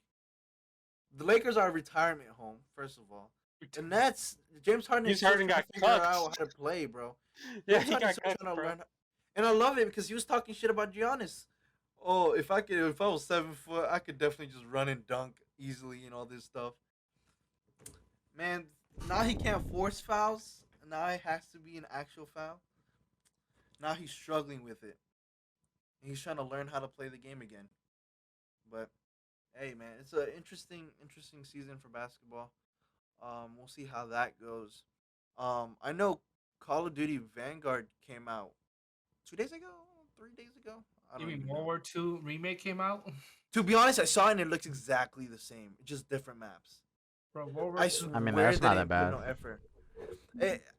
the Lakers are a retirement home. First of all, the Nets, James Harden is James still Harden trying to got figure out how cucked. to play, bro. Yeah, James he Harden is got still cucked, trying to bro. learn, and I love it because he was talking shit about Giannis. Oh, if I was 7 foot, I could definitely just run and dunk easily and all this stuff. Man, now he can't force fouls. Now it has to be an actual foul. Now he's struggling with it. He's trying to learn how to play the game again. But hey, man, it's an interesting season for basketball. We'll see how that goes. I know Call of Duty Vanguard came out 2 days ago, 3 days ago. I You don't mean even World know. War II remake came out? To be honest, I saw it and it looks exactly the same, just different maps. Bro, World War I II. I mean, swear that's they not that didn't put bad. no effort.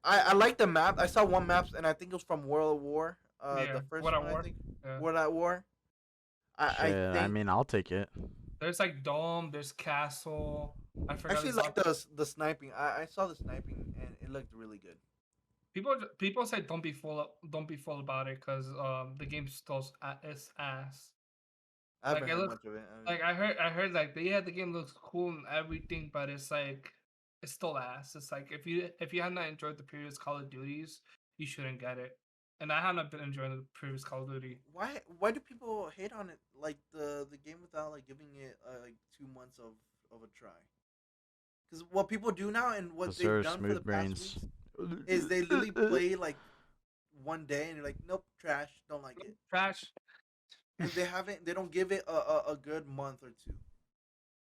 I like the map. I saw one map and I think it was from World War. Yeah, The first What at one I War. think. Yeah. World at War. I Shit, I think mean, I'll take it. There's like dome, there's castle. I I forgot actually like exactly. the sniping. I saw the sniping and it looked really good. People say don't be full about it because the game still is ass. I Like haven't it heard looks much of it. like I heard like yeah the game looks cool and everything, but it's like it's still ass. It's like if you have not enjoyed the previous Call of Duties, you shouldn't get it. And I have not been enjoying the previous Call of Duty. Why do people hate on it like the game without like giving it like 2 months of a try? Because what people do now and what Cause they've they're done for the smooth past brains. weeks is they literally play like one day and you're like, nope, trash, don't like it, Trash. and they don't give it a good month or two.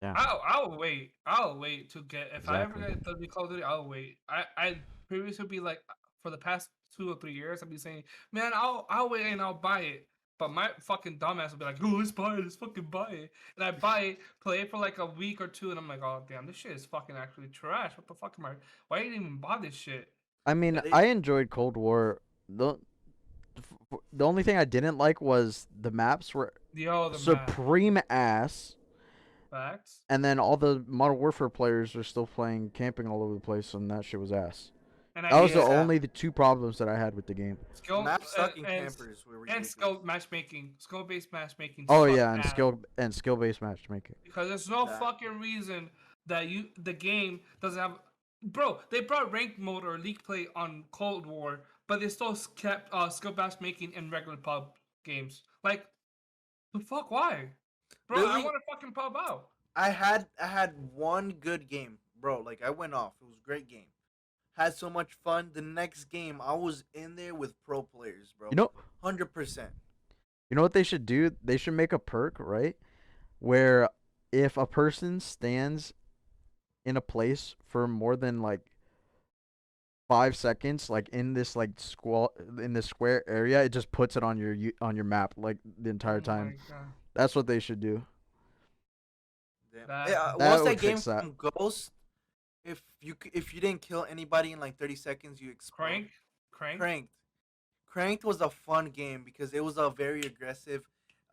Yeah, I'll wait to get if I ever exactly. get the Call of Duty. I'll wait. I previously would be like for the past 2 or 3 years I'd be saying, man, I'll wait and I'll buy it. But my fucking dumbass would be like, oh, let's buy it, let's fucking buy it. And I buy it, play it for like a week or two, and I'm like, oh damn, this shit is fucking actually trash. What the fuck am I? Why didn't even buy this shit? I mean, They, I enjoyed Cold War. The only thing I didn't like was the maps were Yo, the map supreme ass, facts. and then all the Modern Warfare players are still playing camping all over the place, and that shit was ass. And I That was hate the yeah, only the two problems that I had with the game. skill map sucking and campers were and ridiculous. skill based matchmaking. Oh Sucks yeah, and ass. skill based matchmaking. Because there's no That fucking reason that the game doesn't have. Bro, they brought ranked mode or league play on Cold War, but they still kept skill based making in regular pub games. Like the fuck, why? Bro, I literally, want to fucking pub out. I had one good game, bro. Like I went off. It was a great game. Had so much fun. The next game, I was in there with pro players, bro. You know, 100%. you know what they should do? They should make a perk, right? Where if a person stands in a place for more than like 5 seconds, like in this like in this square area, it just puts it on on your map like the entire Oh my time. god, That's what they should do. Damn. that Yeah, what was That that would game fix that. from Ghost? If you didn't kill anybody in like 30 seconds, you explode. crank. Cranked. Cranked was a fun game because it was a very aggressive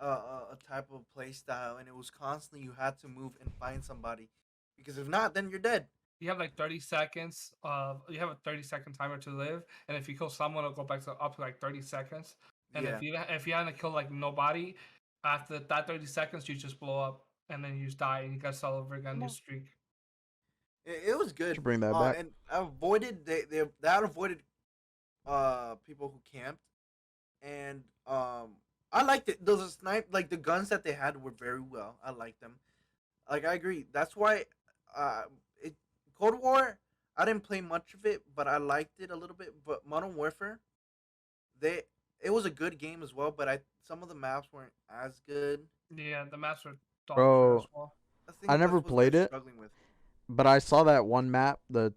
type of play style, and it was constantly you had to move and find somebody, because if not, then you're dead. You have like 30 seconds. You have a 30-second timer to live, and if you kill someone, it'll go back to up to like 30 seconds. And Yeah, if you haven't killed like nobody after that 30 seconds, you just blow up and then you just die and you got to start over again. New streak. it was good. Should bring that back. And I avoided that avoided people who camped, and I liked it. Those snipe like the guns that they had were very well. I liked them. Like I agree. That's why uh it Cold War. I didn't play much of it, but I liked it a little bit. But Modern Warfare, they it was a good game as well, but some of the maps weren't as good. Yeah, the maps are dog shit as Bro, well. I I think never that's what they're played it, struggling with. but I saw that one map, the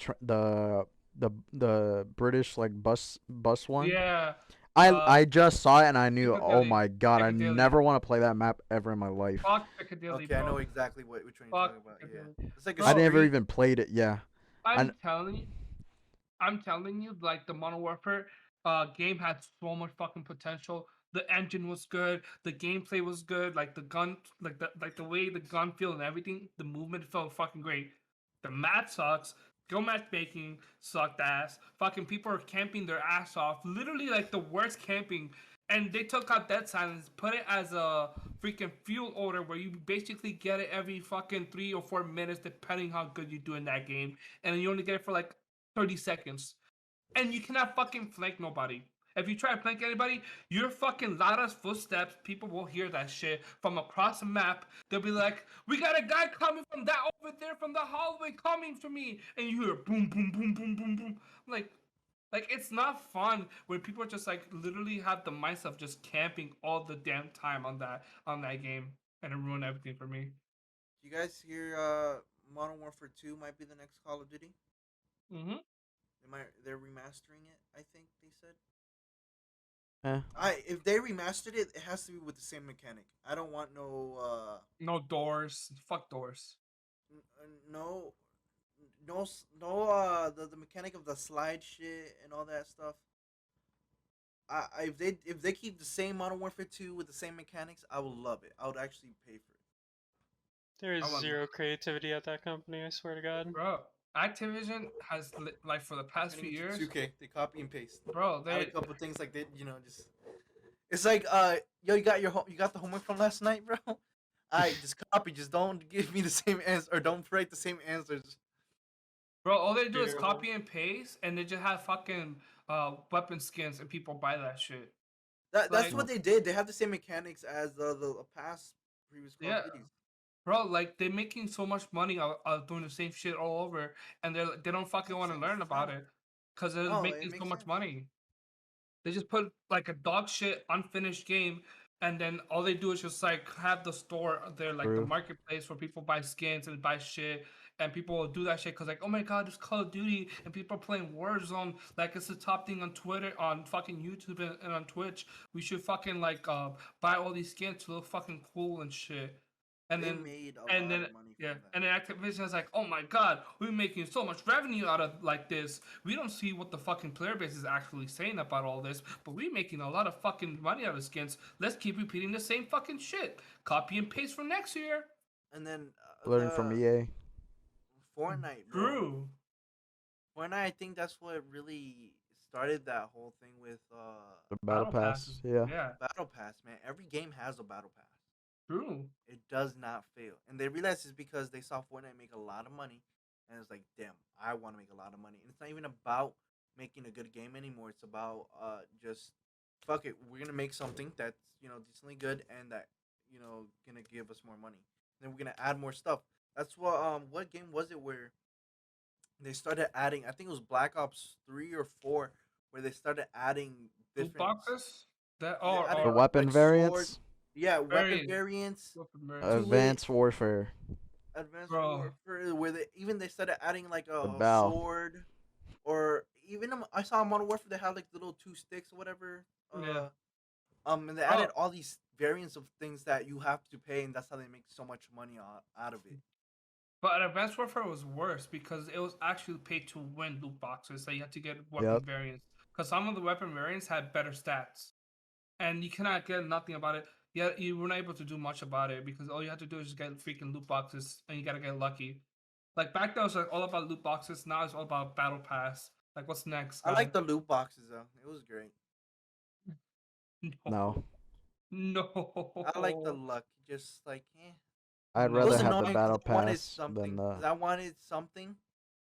British like bus one. Yeah, I just saw it and I knew, oh Piccadilly, my god, I Piccadilly, never want to play that map ever in my life. fuck Piccadilly, Okay, I know bro. exactly which one you're Fuck talking about. Yeah, Piccadilly, it's like a bro. I never street. even played it. Yeah, I I'm telling you, like the Modern Warfare game had so much fucking potential. The engine was good, the gameplay was good, like the gun, like the way the gun feel and everything, the movement felt fucking great. The map sucks. Skill matchmaking sucked ass. Fucking people are camping their ass off. Literally like the worst camping. And they took out dead silence, put it as a freaking fuel order where you basically get it every fucking 3 or 4 minutes, depending how good you do in that game. And you only get it for like 30 seconds. And you cannot fucking flank nobody. If you try to flank anybody, your fucking Lara's footsteps, people will hear that shit from across the map. They'll be like, we got a guy coming from that over there from the hallway coming for me. And you hear boom, boom, boom, boom, boom, boom. Like it's not fun when people just like literally have the mindset of just camping all the damn time on that game and it ruined everything for me. You guys hear Modern Warfare 2 might be the next Call of Duty? Mm-hmm. They're remastering it, I think they said. eh. If they remastered it, it has to be with the same mechanic. I don't want No doors. Fuck doors. no the mechanic of the slide shit and all that stuff. If they keep the same Modern Warfare 2 with the same mechanics, I will love it. I would actually pay for it. There is I want zero creativity at that company. I swear to God. Bro, Activision has like for the past few Turning into years, 2K, they copy and paste. bro. Add a They couple things like they, just. It's like yo, you got the homework from last night, bro. I just copy. Just don't give me the same answer or don't write the same answers. bro, all they do is Beautiful. copy and paste, and they just have fucking weapon skins, and people buy that shit. That's Like, what they did. They have the same mechanics as the past previous Call yeah, of Duties. bro. Like they're making so much money doing the same shit all over, and they don't fucking want to learn about it because they're No, it making so makes much sense. money. They just put like a dog shit unfinished game, and then all they do is just like have the store there, like the True. marketplace where people buy skins and buy shit, and people will do that shit because like, oh my god, it's Call of Duty, and people are playing Warzone like it's the top thing on Twitter, on fucking YouTube, and on Twitch. We should fucking like buy all these skins to look fucking cool and shit. And They then made a and lot then of money yeah, from that. and then Activision is like, oh my god, we're making so much revenue out of like this. We don't see what the fucking player base is actually saying about all this, but we're making a lot of fucking money out of skins. Let's keep repeating the same fucking shit. Copy and paste for next year. And then Learn from EA. Fortnite, bro. True. Fortnite, I think that's what really started that whole thing with The battle pass. passes. Yeah. Yeah. battle pass, man. Every game has a battle pass. True. It does not fail. And they realized it's because they saw Fortnite make a lot of money. And it's like, damn, I want to make a lot of money. And it's not even about making a good game anymore. It's about just, fuck it. We're going to make something that's, decently good and that, going to give us more money. And then we're going to add more stuff. That's what game was it where they started adding, I think it was Black Ops 3 or 4, where they started adding Loot different. boxes? That They added, The or weapon like, variants. yeah, weapon Variant. variants. Advanced Warfare. Advanced Bro. Warfare, where they started adding like a Bow. sword, or even I saw in Modern Warfare they had like little 2 sticks or whatever. Yeah. And they added all these variants of things that you have to pay, and that's how they make so much money out of it. But Advanced Warfare was worse because it was actually pay to win loot boxes. So you had to get weapon variants. Because some of the weapon variants had better stats. And you cannot get nothing about it. Yeah, you were not able to do much about it because all you had to do is just get freaking loot boxes and you gotta get lucky. Like back then it was like all about loot boxes, now it's all about battle pass. Like what's next? I like the loot boxes though; it was great. No. No. I like the luck, just like I'd No. it rather was have the annoying 'cause battle I wanted pass something. than the. 'Cause I wanted something,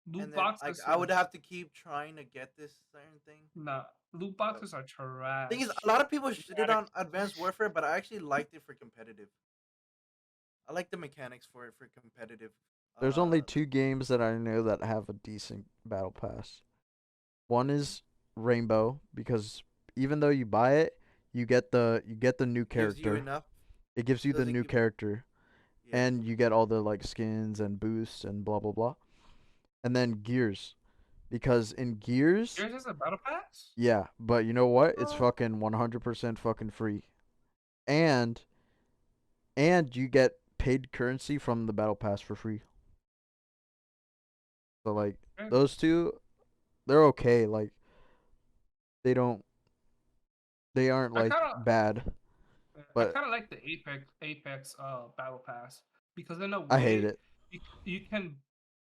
Loot and then like boxes. I would have to keep trying to get this certain thing. Nah. Loot boxes are trash. Thing is, a lot of people shitted on Advanced Warfare, but I actually liked it for competitive. I like the mechanics for it for competitive. There's only 2 games that I know that have a decent battle pass. One is Rainbow, because even though you buy it, you get the new gives you character. enough. It gives you the Does it new give? character, Yeah. and you get all the like skins and boosts and blah blah blah. And then Gears, because in Gears, Yours is a battle pass? yeah, but you know what? It's Oh. fucking 100% fucking free. And you get paid currency from the battle pass for free. So like Okay. those two, they're okay. Like they don't they aren't I like kind of bad. But like the Apex battle pass because in a I hate way it. you can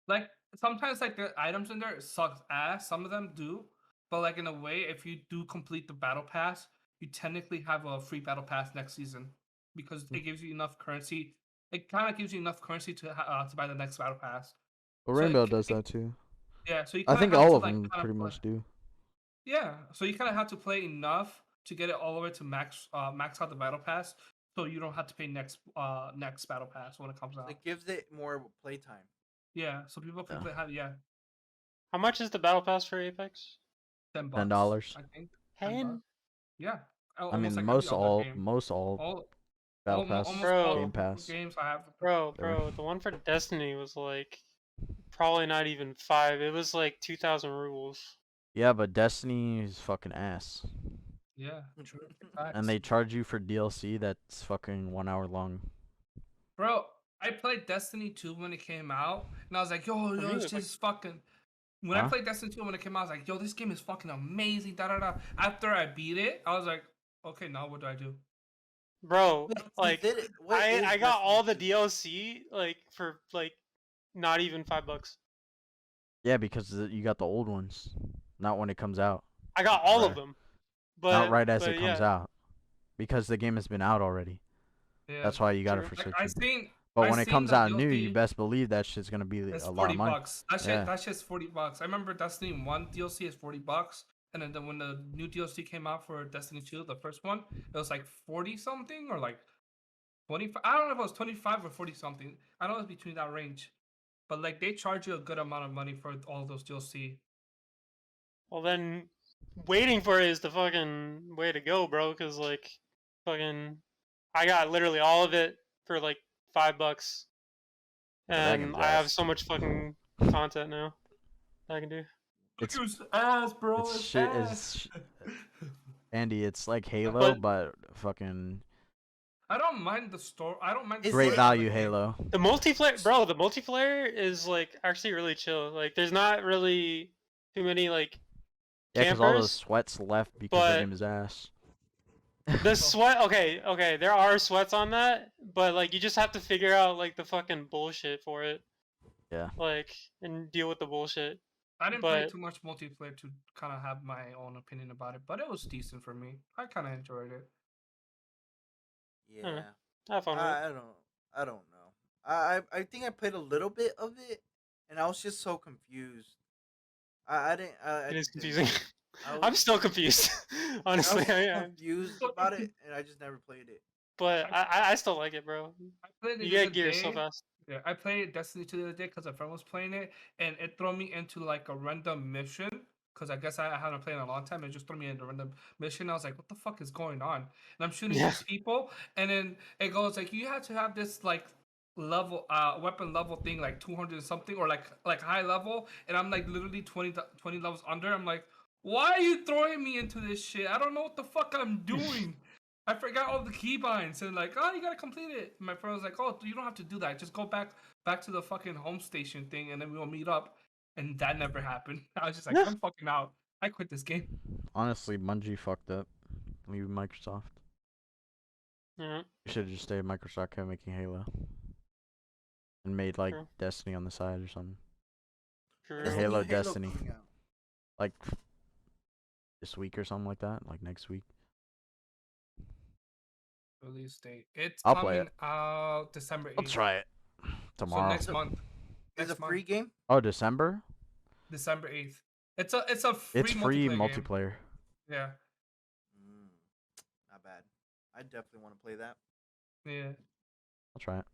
like sometimes like the items in there sucks ass. Some of them do, but like in a way, if you do complete the battle pass, you technically have a free battle pass next season because it gives you enough currency. It kind of gives you enough currency to buy the next battle pass. Well, So Rainbow does that too. yeah, so you I kind of think have all to of like them kind pretty of play. much do. Yeah, so you kind of have to play enough to get it all the way to max out the battle pass, so you don't have to pay next battle pass when it comes out. It gives it more playtime. Yeah, so people can Yeah. play have How much is the battle pass for Apex? $10, $10. I think. Ten, Yeah, I almost mean like every other game. most all All battle pass almost all Bro. game pass. games I have. bro, There. bro. The one for Destiny was like probably not even 5. It was like 2,000 rubles. Yeah, but Destiny is fucking ass. Yeah, true. And Facts. they charge you for DLC that's fucking 1 hour long. Bro, I played Destiny 2 when it came out, and I was like, yo, For me, it it's was like just fucking. When I Huh? played Destiny 2 when it came out, I was like, yo, this game is fucking amazing. Da da da. After I beat it, I was like, okay, now what do I do? bro, Wait, like is it? What is I got Destiny all the 2? DLC like for like not even $5. Yeah, because you got the old ones, not when it comes out. I got all of Right. them. Not right as it But comes yeah, out, because the game has been out already. Yeah. That's why you got it true. for Like so I cheap. seen, But I when it seen comes the out new, you DLC. best believe that shit's gonna be It's a lot of 40 money. bucks. That shit, Yeah. that shit's $40. I remember Destiny 1 DLC is $40, and then when the new DLC came out for Destiny 2, the first one, it was like 40 something or like 25. I don't know if it was 25 or 40 something. I know it's between that range, but like they charge you a good amount of money for all those DLC. Well then, waiting for it is the fucking way to go, bro. Cause like, fucking, I got literally all of it for like $5, Yeah, that and game's I have ass. so much fucking content now that I can do. It's It's ass, bro. it's It's shit. ass. Andy, it's like Halo, But but fucking I don't mind the story. I don't mind the Is great story it- of the value game. Halo. the multiplayer, bro, the multiplayer is like actually really chill. Like, there's not really too many like Yeah, because all those campers, sweats left because that but game is ass. the sweat. Okay, there are sweats on that, but like you just have to figure out like the fucking bullshit for it, Yeah. like, and deal with the bullshit. I didn't play But too much multiplayer to kind of have my own opinion about it, but it was decent for me. I kind of enjoyed it. I don't know. Yeah. Have fun with it. I don't know. I think I played a little bit of it, and I was just so confused. I didn't. I It is just didn't confusing. play it. I I'm was still confused, honestly. I was confused about it, and I just never played it. But I still like it, bro. I played it You the get other gears so day. fast. Yeah, I played Destiny 2 the other day because a friend was playing it, and it threw me into like a random mission. Because I guess I haven't played in a long time. It just threw me into a random mission. I was like, "What the fuck is going on?" And I'm shooting Yeah. these people, and then it goes like, "You have to have this like level, weapon level thing, like 200 something, or like high level." And I'm like literally 20 levels under. I'm like, "Why are you throwing me into this shit? I don't know what the fuck I'm doing." I forgot all the keybinds and like, oh, you gotta complete it. My friend was like, oh, you don't have to do that. Just go back to the fucking home station thing, and then we'll meet up. And that never happened. I was just like, I'm fucking out. I quit this game. Honestly, Bungie fucked up. Leave Microsoft. Yeah, You should have just stayed at Microsoft, kept making Halo, and made like True. Destiny on the side or something. true. When is the Halo new Destiny. coming out? Like this week or something like that. Like next week. Release date. It's I'll play coming out December 8th. Let's try it tomorrow. So next month. Is it Next a free month. game? Oh, December? December 8th. It's a free It's free multiplayer. Game. multiplayer. Yeah. Not bad. I definitely want to play that. Yeah. I'll try it.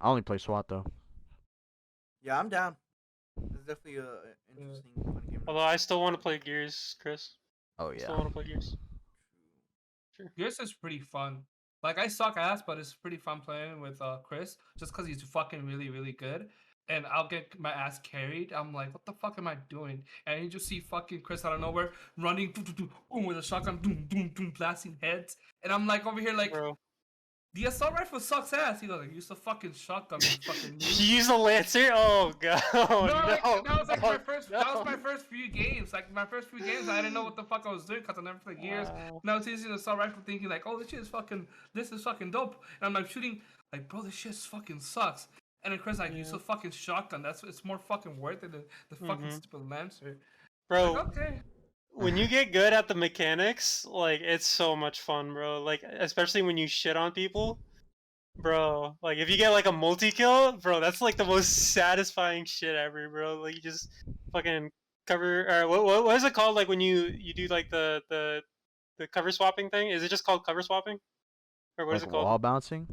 I only play SWAT though. Yeah, I'm down. It's definitely a interesting, fun game. Although I still want to play Gears, Chris. Oh I yeah. still want to play Gears. Sure. Gears is pretty fun. Like I suck ass, but it's pretty fun playing with Chris, just because he's fucking really good. And I'll get my ass carried. I'm like, what the fuck am I doing? And you just see fucking Chris out of nowhere running boom, with a shotgun, boom, boom, boom, blasting heads. And I'm like over here like, Bro. the assault rifle sucks ass. He goes like, use the fucking shotgun, you fucking noob. You use a Lancer? Oh god. Oh, No, like, no. that was like Oh, my first. no. That was my first few games. Like my first few games, I didn't know what the fuck I was doing because I never played Gears. Wow. And I was using the assault rifle, thinking like, "Oh, this shit is fucking. This is fucking dope." And I'm like shooting, like, "Bro, this shit fucking sucks." And then Chris like, "Use Yeah. a fucking shotgun. It's more fucking worth it than the fucking Mhm. stupid Lancer." Bro, Like, okay. when you get good at the mechanics, like it's so much fun, bro. Like especially when you shit on people. Bro, like if you get like a multi-kill, bro, that's like the most satisfying shit ever, bro. Like you just fucking cover or what is it called? Like when you do like the cover swapping thing? Is it just called cover swapping? Or what is Like it called? wall bouncing.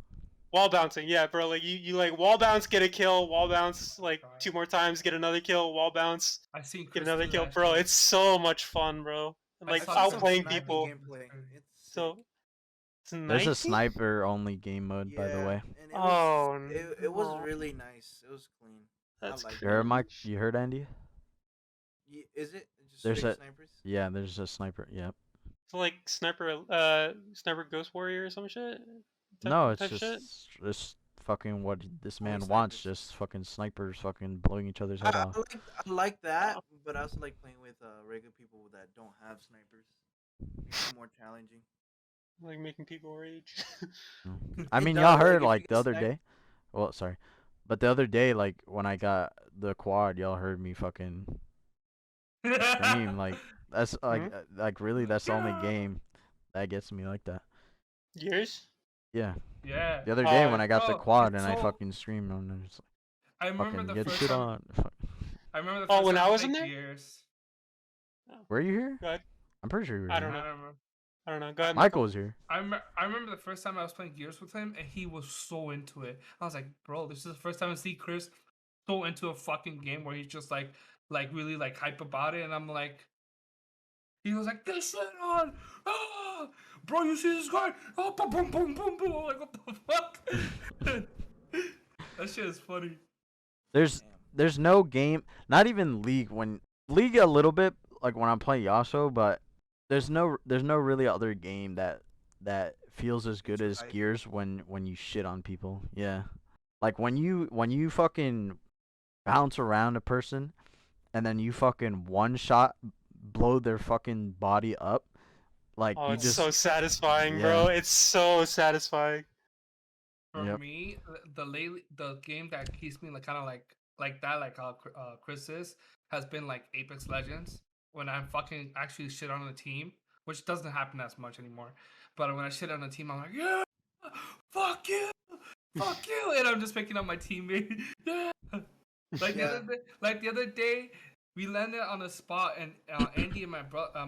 Wall bouncing, yeah, bro. Like you like wall bounce, get a kill, wall bounce like 2 more times, get another kill, wall bounce, I seen get Chris another do kill, that bro. shit. It's so much fun, bro. And I like saw some outplaying sniping people. gameplay. It's sick. So it's There's a 19? sniper only game mode, by the Yeah, way. and Oh, it was no. really nice. It was clean. That's I like You heard Mike? cringe. You heard Andy? Is it just There's straight a snipers? yeah. There's a sniper. Yep. It's like sniper ghost warrior or some shit. No, it's Type shit. just fucking what this Only man wants. snipers. Just fucking snipers, fucking blowing each other's head off. I like that, Oh. but I also like playing with regular people that don't have snipers. Makes it more challenging. Like making people rage. I It mean, does, y'all like, heard if you like get the other sniped- day. Well, sorry, but the other day, like when I got the quad, y'all heard me fucking scream. Like that's like really that's the only game that gets me like that. Yours? Yeah. Yeah. The other day when Oh, I got the bro, quad it's and I so- fucking screamed on them, just I like, remember fucking the get first shit time. on. I remember the Oh, first when time I I was in played there? Gears. Were you here? Go ahead. I'm pretty sure you were I here. don't know. I remember. I don't know. Go ahead, Michael was here. I remember the first time I was playing Gears with him, and he was so into it. I was like, bro, this is the first time I see Chris so into a fucking game where he's just like really like hype about it, and I'm like, he was like, get shit on, ah, bro, you see this guy? Oh, boom, boom, boom, boom, boom. I'm like, what the fuck? That shit is funny. There's Damn. there's no game, not even League. When League a little bit like when I'm playing Yasuo, but there's no really other game that feels as good you as hype. Gears when you shit on people. Yeah, like when you fucking bounce around a person and then you fucking one shot blow their fucking body up. Like Oh, you it's just so satisfying, bro. yeah. It's so satisfying. For Yep. me, the game that keeps me like kind of like that, like how Chris is, has been like Apex Legends. When I fucking actually shit on a team, which doesn't happen as much anymore. But when I shit on a team, I'm like, yeah, fuck you, fuck you, and I'm just picking up my teammate. Yeah. Like Yeah. the other day, we landed on a spot, and Andy and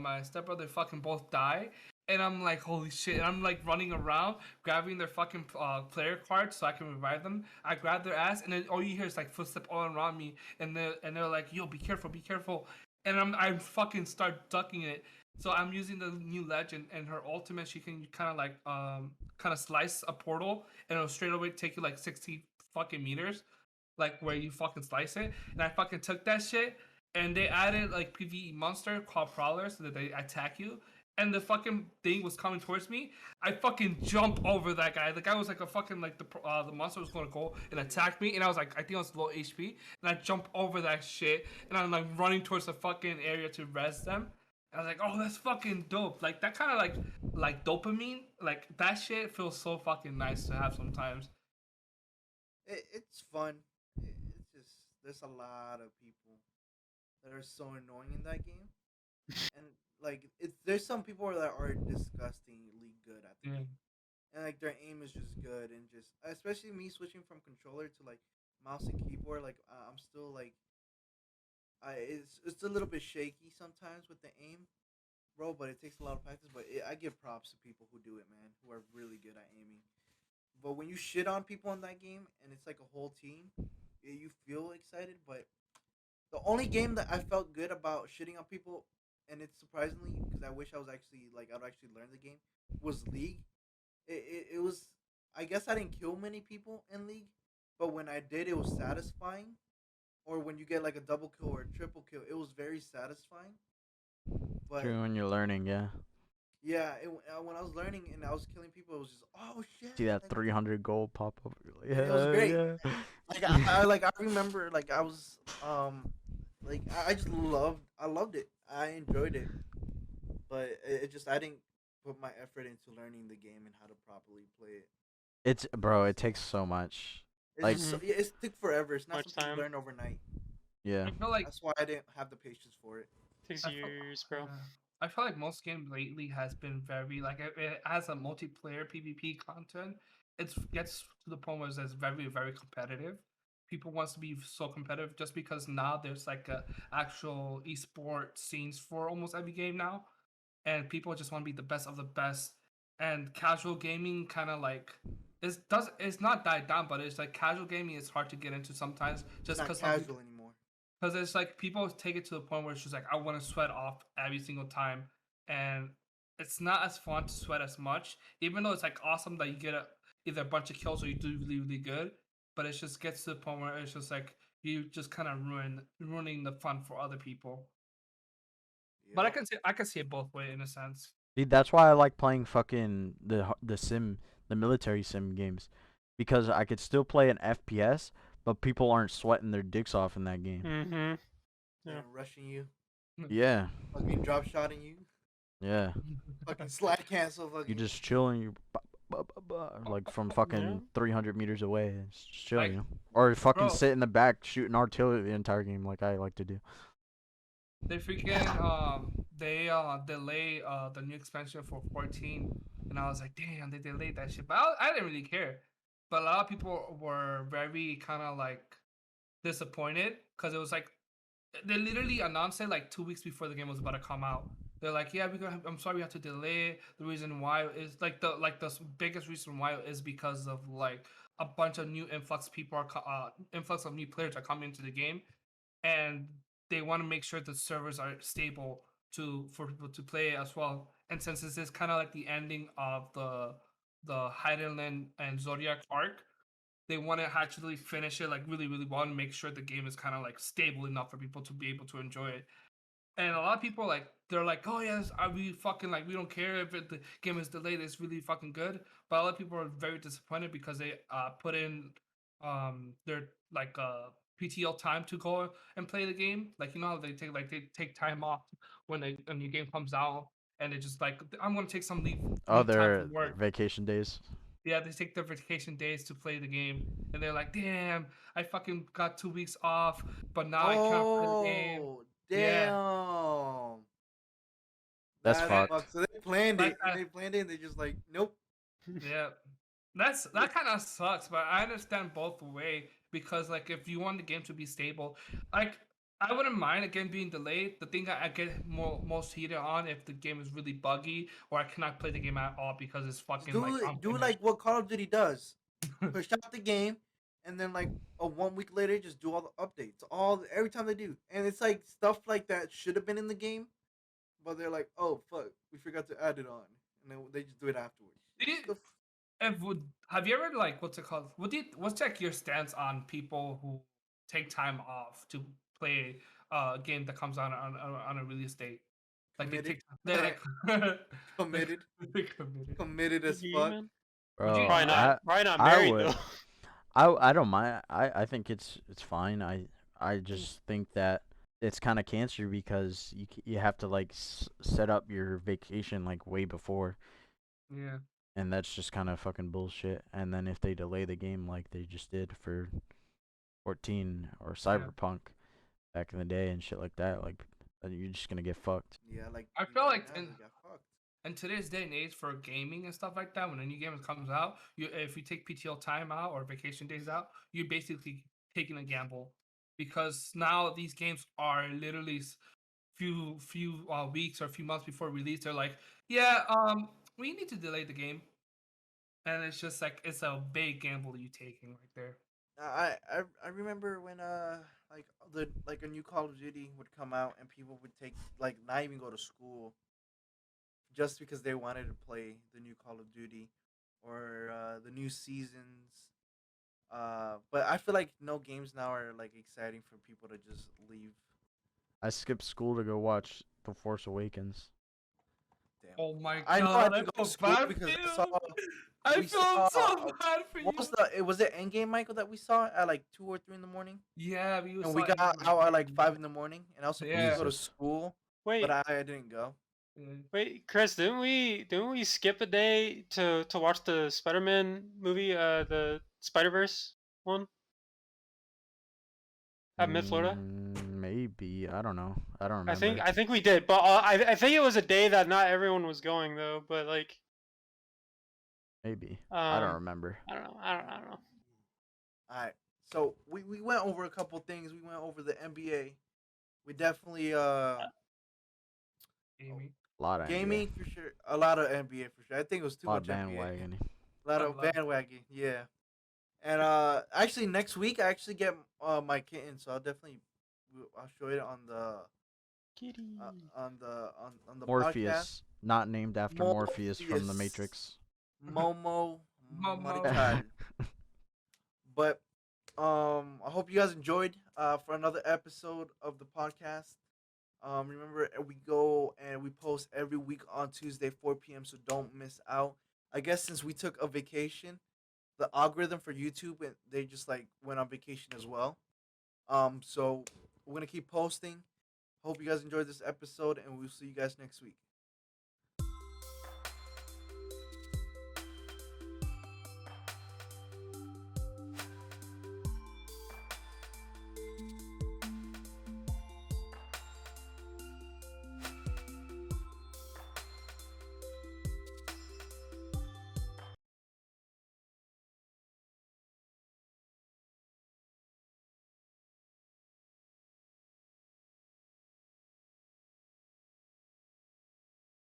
my stepbrother fucking both die. And I'm like, holy shit! And I'm like running around, grabbing their fucking player cards so I can revive them. I grab their ass, and then all you hear is like footsteps all around me, and they're like, yo, be careful, be careful. And I fucking start ducking it. So I'm using the new legend, and her ultimate, she can kind of like kind of slice a portal, and it'll straight away take you like 60 fucking meters, like where you fucking slice it. And I fucking took that shit, and they added like PvE monster called Prowler so that they attack you. And the fucking thing was coming towards me. I fucking jump over that guy. The guy was like a fucking like the monster was gonna go and attack me, and I was like, I think I was low HP, and I jump over that shit, and I'm like running towards the fucking area to res them. And I was like, oh, that's fucking dope. Like that kind of like dopamine, like that shit feels so fucking nice to have sometimes. It's fun. It's just there's a lot of people that are so annoying in that game, and like there's some people that are disgustingly good at the Yeah. game, and like their aim is just good, and just especially me switching from controller to like mouse and keyboard. Like I'm still like it's a little bit shaky sometimes with the aim, bro. But it takes a lot of practice. But I give props to people who do it, man, who are really good at aiming. But when you shit on people in that game and it's like a whole team, you feel excited, but the only game that I felt good about shitting on people, and it's surprisingly because I wish I was actually like I'd actually learn the game, was League. It was. I guess I didn't kill many people in League, but when I did, it was satisfying. Or when you get like a double kill or a triple kill, it was very satisfying. But True, when you're learning, yeah. yeah, when I was learning and I was killing people, it was just oh shit, See that like, 300 gold pop up. You're like, and it was hell great. yeah. Like I remember like I was like I just loved it. I enjoyed it, but it just I didn't put my effort into learning the game and how to properly play it. It's bro, it takes so much. It's Like, just it took forever. It's not Much something you time. learn overnight. yeah. I feel like That's why I didn't have the patience for it. Takes I feel, years, bro. I feel like most games lately has been very like it has a multiplayer PvP content. It gets to the point where it's very competitive. People wants to be so competitive just because now there's like a actual esport scenes for almost every game now, and people just want to be the best of the best. And casual gaming kind of like it's not died down, but it's like casual gaming is hard to get into sometimes It's just not because casual anymore. because it's like people take it to the point where it's just like I want to sweat off every single time, and it's not as fun to sweat as much. Even though it's like awesome that you get either a bunch of kills or you do really good, but it just gets to the point where it's just like you just kind of ruining the fun for other people. But Yep. I can see it both way in a sense. Dude, that's why I like playing fucking the military sim games, because I could still play an FPS, but people aren't sweating their dicks off in that game. Mm-hmm. And Yeah. rushing you, Yeah, fucking drop shotting you, yeah. fucking slide cancel, fucking. You just chilling, you like from fucking Yeah. 300 meters away, it's just chill, Like, you know. Or fucking bro, sit in the back shooting artillery the entire game, like I like to do. they freaking they delay the new expansion for 14, and I was like, damn, they delayed that shit. But I didn't really care. But a lot of people were very kind of like disappointed because it was like they literally announced it like 2 weeks before the game was about to come out. They're like, yeah, I'm sorry we have to delay it. The reason why is like the biggest reason why is because of like a bunch of new influx of new players are coming into the game, and they want to make sure the servers are stable for people to play as well. And since this is kind of like the ending of the Heidelin and Zodiac arc, they want to actually finish it like really well and make sure the game is kind of like stable enough for people to be able to enjoy it. And a lot of people like they're like, oh yes, are we fucking like we don't care if the game is delayed, it's really fucking good. But a lot of people are very disappointed because they put in their like PTO time to go and play the game. Like you know how they take time off when a new game comes out, and they just like I'm gonna take some Oh, leave time their from work. vacation days. Yeah, they take their vacation days to play the game, and they're like, "Damn, I fucking got 2 weeks off, but now I can't play the game." Oh Yeah, damn, That's that's and fucked. fucked. So they planned like it, and they planned it, and they just like, nope. yeah, that kind of sucks. But I understand both way because like if you want the game to be stable, like I wouldn't mind a game being delayed. The thing I get most heated on if the game is really buggy or I cannot play the game at all because it's Just fucking like do unfinished. like what Call of Duty does. Push out the game, and then like a 1 week later, just do all the updates. Every time they do, and it's like stuff like that should have been in the game, but they're like, oh fuck, we forgot to add it on, and then they just do it afterwards. Do you- have you ever like what's it called? What's like your stance on people who take time off to play a game that comes out on a release date? Like Committed, they're like committed, they're committed. committed as You, fuck. man? Would you? Bro, Probably not I married would. though. I don't mind. I think it's fine. I just think that it's kind of cancer because you have to like set up your vacation like way before, Yeah. and that's just kind of fucking bullshit. And then if they delay the game like they just did for 14 or Cyberpunk back in the day and shit like that, like you're just gonna get fucked. Yeah, like I feel like now we got fucked. in today's day and age for gaming and stuff like that, when a new game comes out, if you take PTO time out or vacation days out, you're basically taking a gamble because now these games are literally few weeks or a few months before release. They're like, yeah, we need to delay the game, and it's just like it's a big gamble you're taking right there. I remember when like a new Call of Duty would come out and people would take like not even go to school just because they wanted to play the new Call of Duty or the new seasons. But I feel like no games now are like exciting for people to just leave. I skipped school to go watch The Force Awakens. Oh my I know I god, had I to go feel to school bad for because you. we I feel saw so bad for what you. was the was it Endgame, Michael, that we saw at like 2 or 3 in the morning, Yeah, we and saw we got Endgame out at like again. 5 in the morning, and I was supposed to go to Yeah. Jesus. school, but Wait, I didn't go. Yeah. wait, Chris, didn't we skip a day to watch the Spider-Man movie, the Spider-Verse one at Mid Florida? Maybe. I don't know. I don't I think remember. I think we did, but I think it was a day that not everyone was going though. But like, Maybe. I don't um, remember. I don't know. All right, so we went over a couple things. We went over the NBA. We definitely Amy. A lot of gaming NBA. for sure. A lot of NBA for sure. I think it was too A lot of much NBA. bandwagon. A lot A of lot. bandwagon. Yeah. And actually next week I actually get my kitten, so I'll show it on the Kitty. on the podcast. Morpheus. Not named after Morpheus from the Morpheus. Matrix. Momo Momo. Marital. But I hope you guys enjoyed for another episode of the podcast. Remember we go and we post every week on Tuesday 4 p.m. so don't miss out. I guess since we took a vacation, the algorithm for YouTube and they just like went on vacation as well. So we're gonna keep posting. Hope you guys enjoyed this episode and we'll see you guys next week.